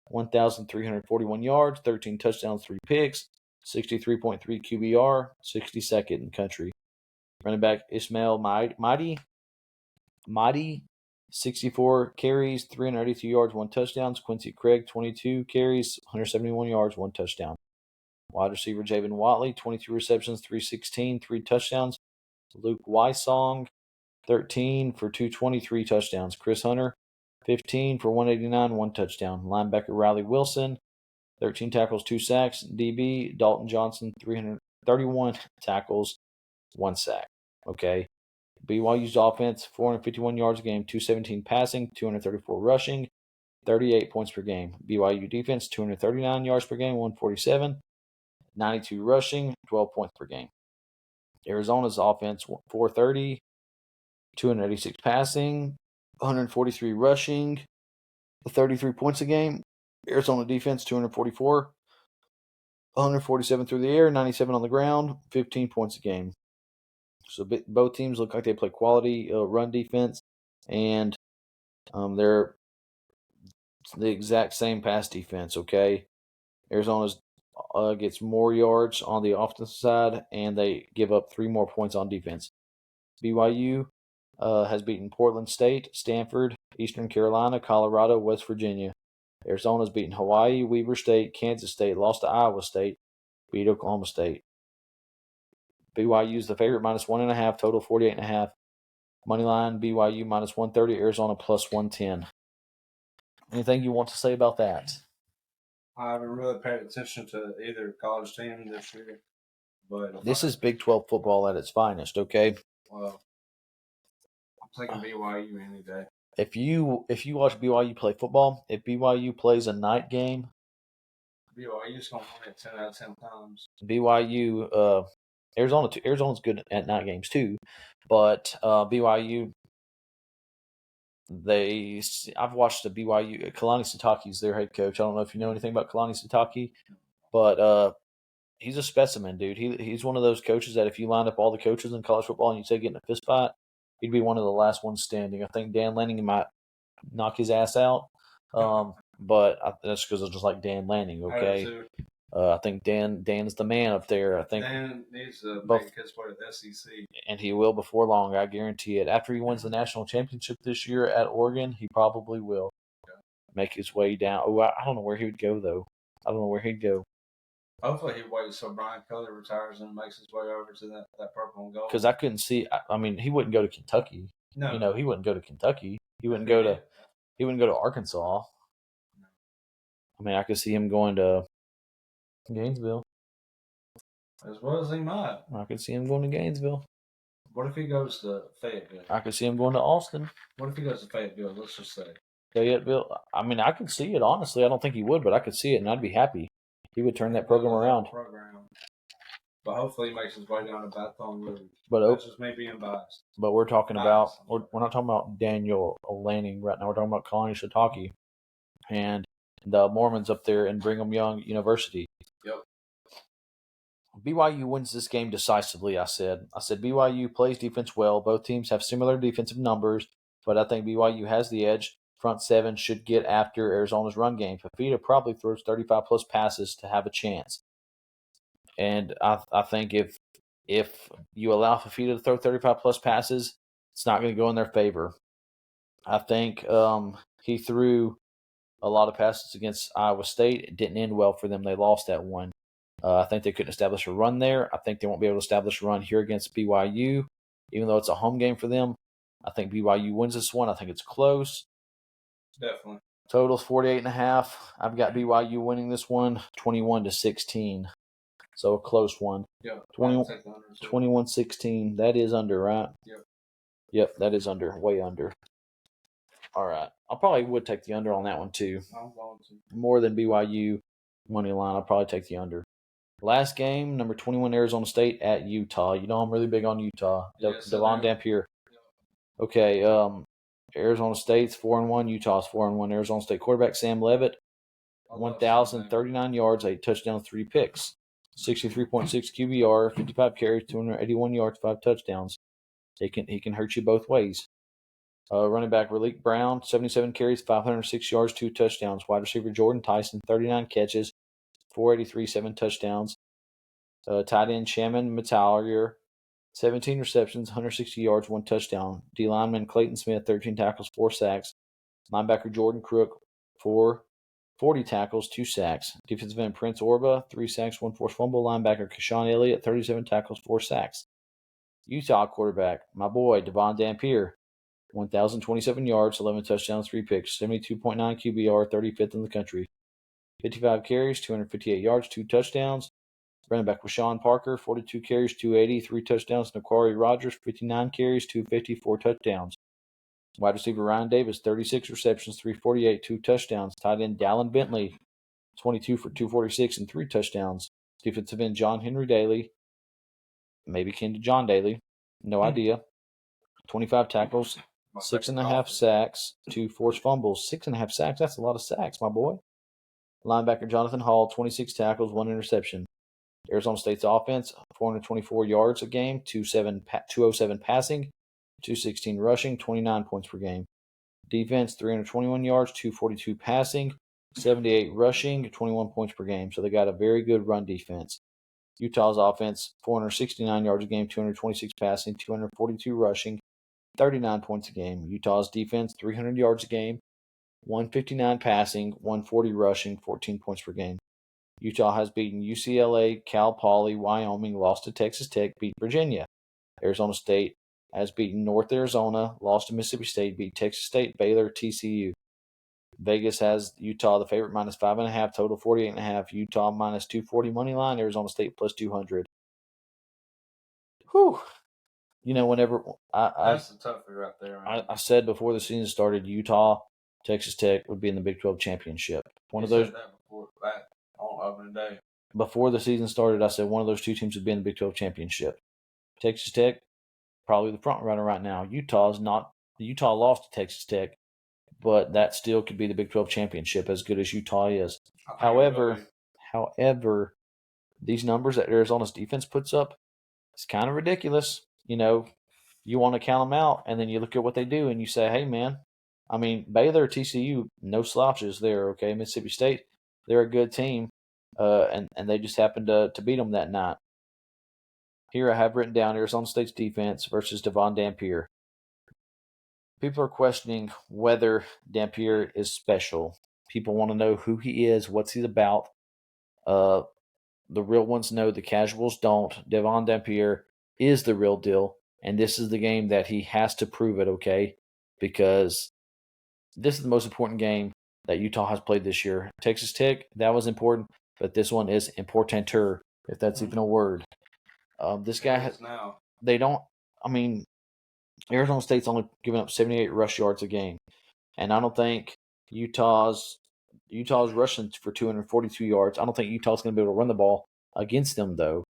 1,341 yards, 13 touchdowns, 3 picks, 63.3 QBR, 62nd in country. Running back Ismail Mighty, 64 carries, 382 yards, 1 touchdown. Quincy Craig, 22 carries, 171 yards, 1 touchdown. Wide receiver Javen Watley, 22 receptions, 316, 3 touchdowns. Luke Wysong, 13 for 223 touchdowns. Chris Hunter, 15 for 189, 1 touchdown. Linebacker Riley Wilson, 13 tackles, 2 sacks. DB Dalton Johnson, 331 tackles, 1 sack. Okay. BYU's offense, 451 yards a game, 217 passing, 234 rushing, 38 points per game. BYU defense, 239 yards per game, 147, 92 rushing, 12 points per game. Arizona's offense, 430, 286 passing, 143 rushing, 33 points a game. Arizona defense, 244, 147 through the air, 97 on the ground, 15 points a game. So both teams look like they play quality run defense, and they're the exact same pass defense, okay? Arizona's gets more yards on the offensive side, and they give up 3 more points on defense. BYU has beaten Portland State, Stanford, Eastern Carolina, Colorado, West Virginia. Arizona's beaten Hawaii, Weber State, Kansas State, lost to Iowa State, beat Oklahoma State. BYU's the favorite, -1.5, total 48.5. Moneyline, BYU -130, Arizona +110. Anything you want to say about that? I haven't really paid attention to either college team this year, but This is Big 12 football at its finest, okay? Well, I'm taking BYU any day. If you watch BYU play football, if BYU plays a night game, BYU's going to win it 10 out of 10 times. BYU, Arizona's good at night games too, but BYU, I've watched the BYU. Kalani Sitake's their head coach. I don't know if you know anything about Kalani Sitake, but he's a specimen, dude. He's one of those coaches that if you line up all the coaches in college football and you say get in a fist fight, he'd be one of the last ones standing. I think Dan Lanning might knock his ass out, but that's because I just like Dan Lanning. Okay, I think Dan's the man up there. I think Dan needs to make his way to the SEC, and he will before long. I guarantee it. After he wins the national championship this year at Oregon, he probably will make his way down. Oh, I don't know where he would go though. I don't know where he'd go. Hopefully, he waits till Brian Kelly retires and makes his way over to that purple and gold. Because I couldn't see. I mean, he wouldn't go to Kentucky. No, he wouldn't go to Kentucky. He wouldn't go to Arkansas. I mean, I could see him going to Gainesville. As well as he might. I could see him going to Gainesville. What if he goes to Fayetteville? I could see him going to Austin. What if he goes to Fayetteville? Let's just say Fayetteville. I mean, I could see it, honestly. I don't think he would, but I could see it, and I'd be happy. He would turn that program around. But hopefully he makes his way down to Baton Rouge. But that's just me being biased. But we're talking about we're not talking about Daniel Lanning right now. We're talking about Kalani Sitake and the Mormons up there in Brigham Young University. Yep. BYU wins this game decisively, I said. BYU plays defense well. Both teams have similar defensive numbers, but I think BYU has the edge. Front seven should get after Arizona's run game. Fafita probably throws 35-plus passes to have a chance. And I think if you allow Fafita to throw 35-plus passes, it's not going to go in their favor. I think he threw a lot of passes against Iowa State. It didn't end well for them. They lost that one. I think they couldn't establish a run there. I think they won't be able to establish a run here against BYU, even though it's a home game for them. I think BYU wins this one. I think it's close. Definitely. Total's 48.5. I've got BYU winning this one 21-16. So a close one. Yeah. 21-16. That is under, right? Yep. Yep, that is under. Way under. All right. I probably would take the under on that one too. I'm going to. More than BYU money line. I'll probably take the under. Last game, number 21 Arizona State at Utah. You know I'm really big on Utah. Yes, Devon Dampier. Okay, Arizona State's 4-1. Utah's 4-1. Arizona State quarterback Sam Levitt, 1,039 yards, 8 touchdowns, 3 picks, 63.6 QBR, 55 carries, 281 yards, 5 touchdowns. He can hurt you both ways. Running back Raleek Brown, 77 carries, 506 yards, 2 touchdowns. Wide receiver Jordan Tyson, 39 catches, 483, 7 touchdowns. Tight end Shaman Metallier, 17 receptions, 160 yards, 1 touchdown. D lineman Clayton Smith, 13 tackles, 4 sacks. Linebacker Jordan Crook, 40 tackles, 2 sacks. Defensive end Prince Orba, 3 sacks, 1 forced fumble. Linebacker Keshawn Elliott, 37 tackles, 4 sacks. Utah quarterback, my boy, Devon Dampier, 1,027 yards, 11 touchdowns, 3 picks, 72.9 QBR, 35th in the country. 55 carries, 258 yards, 2 touchdowns. Running back Rashawn Parker, 42 carries, 280, 3 touchdowns. Naquari Rogers, 59 carries, 250, 4 touchdowns. Wide receiver Ryan Davis, 36 receptions, 348, 2 touchdowns. Tight end Dallin Bentley, 22 for 246 and 3 touchdowns. Defensive end John Henry Daly, maybe kin to John Daly, no idea. 25 tackles, 6.5 sacks, 2 forced fumbles. 6.5 sacks, that's a lot of sacks, my boy. Linebacker Jonathan Hall, 26 tackles, 1 interception. Arizona State's offense, 424 yards a game, 207 passing, 216 rushing, 29 points per game. Defense, 321 yards, 242 passing, 78 rushing, 21 points per game. So they got a very good run defense. Utah's offense, 469 yards a game, 226 passing, 242 rushing, 39 points a game. Utah's defense, 300 yards a game, 159 passing, 140 rushing, 14 points per game. Utah has beaten UCLA, Cal Poly, Wyoming, lost to Texas Tech, beat Virginia. Arizona State has beaten North Arizona, lost to Mississippi State, beat Texas State, Baylor, TCU. Vegas has Utah the favorite minus 5.5, total 48.5. Utah minus 240 money line, Arizona State plus 200. Whew. You know, whenever that's a toughie right there, man. I said before the season started, Utah, Texas Tech would be in the Big 12 championship. One of those. Said that before, back on opening day. Before the season started, I said one of those two teams would be in the Big 12 championship. Texas Tech, probably the front runner right now. Utah's not. Utah lost to Texas Tech, but that still could be the Big 12 championship, as good as Utah is. However, these numbers that Arizona's defense puts up, it's kind of ridiculous. You know, you want to count them out, and then you look at what they do, and you say, hey, man, I mean, Baylor, TCU, no slouches there, okay? Mississippi State, they're a good team, and they just happened to beat them that night. Here I have written down Arizona State's defense versus Devon Dampier. People are questioning whether Dampier is special. People want to know who he is, what's he about. The real ones know, the casuals don't. Devon Dampier is the real deal, and this is the game that he has to prove it, okay? Because this is the most important game that Utah has played this year. Texas Tech, that was important, but this one is importanter, if that's even a word. This guy has now. They don't. I mean, Arizona State's only giving up 78 rush yards a game, and I don't think Utah's rushing for 242 yards. I don't think Utah's going to be able to run the ball against them, though.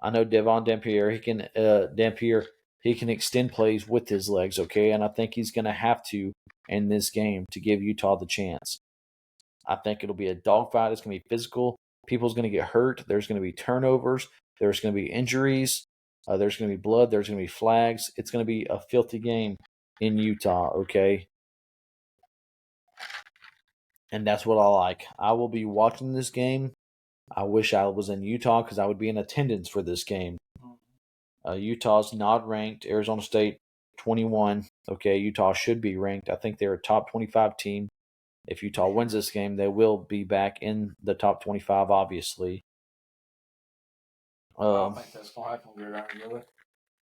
I know Devon Dampier. He can extend plays with his legs, okay, and I think he's going to have to in this game to give Utah the chance. I think it'll be a dogfight. It's going to be physical. People's going to get hurt. There's going to be turnovers. There's going to be injuries. There's going to be blood. There's going to be flags. It's going to be a filthy game in Utah, okay? And that's what I like. I will be watching this game. I wish I was in Utah because I would be in attendance for this game. Utah's not ranked. Arizona State, 21. Okay, Utah should be ranked. I think they're a top 25 team. If Utah wins this game, they will be back in the top 25, obviously. I don't think that's going to happen, Gridiron Gilly.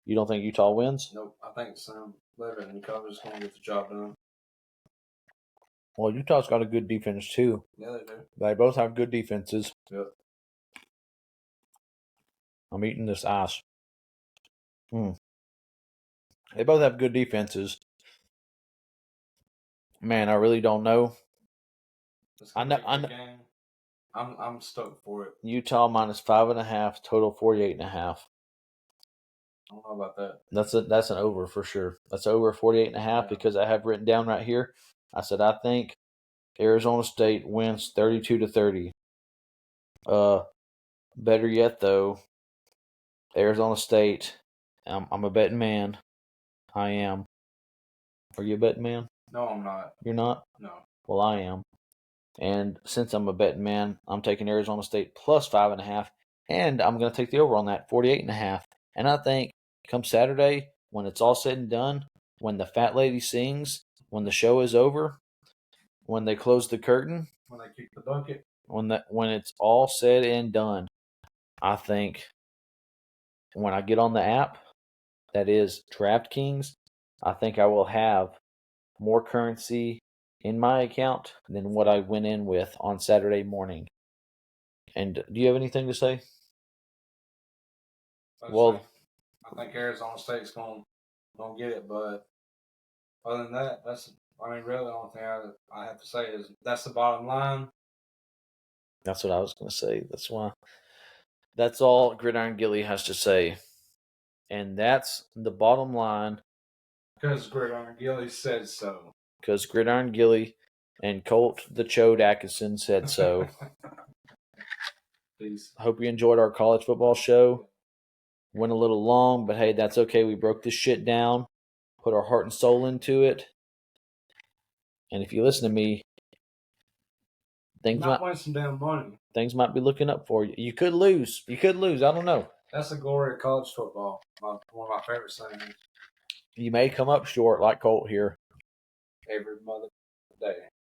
You don't think Utah wins? Nope. I think Sam Levitt and the coach is going to get the job done. Well, Utah's got a good defense too. Yeah, they do. They both have good defenses. Yep. I'm eating this ice. They both have good defenses. Man, I really don't know. I know. Game. I'm stoked for it. Utah minus 5.5, total 48.5. I don't know about that. That's an over for sure. That's over 48.5 because I have written down right here. I said I think Arizona State wins 32-30. Better yet though, Arizona State. I'm a betting man. I am. Are you a betting man? No, I'm not. You're not? No. Well, I am. And since I'm a betting man, I'm taking Arizona State plus 5.5, and I'm going to take the over on that 48.5. And I think come Saturday, when it's all said and done, when the fat lady sings, when the show is over, when they close the curtain, when they kick the bucket, when it's all said and done, I think when I get on the app, that is DraftKings, I think I will have more currency in my account than what I went in with on Saturday morning. And do you have anything to say? Well, I think Arizona State's gonna get it, but other than that, really the only thing I have to say is that's the bottom line. That's what I was gonna say. That's all Gridiron Gilly has to say. And that's the bottom line. Because Gridiron Gilly said so. Because Gridiron Gilly and Kolt the Chode Atkinson said so. Peace. Hope you enjoyed our college football show. Went a little long, but hey, that's okay. We broke this shit down, put our heart and soul into it. And if you listen to me, things might win some damn money. Things might be looking up for you. You could lose. I don't know. That's the glory of college football. One of my favorite things. You may come up short like Kolt here. Every mother day.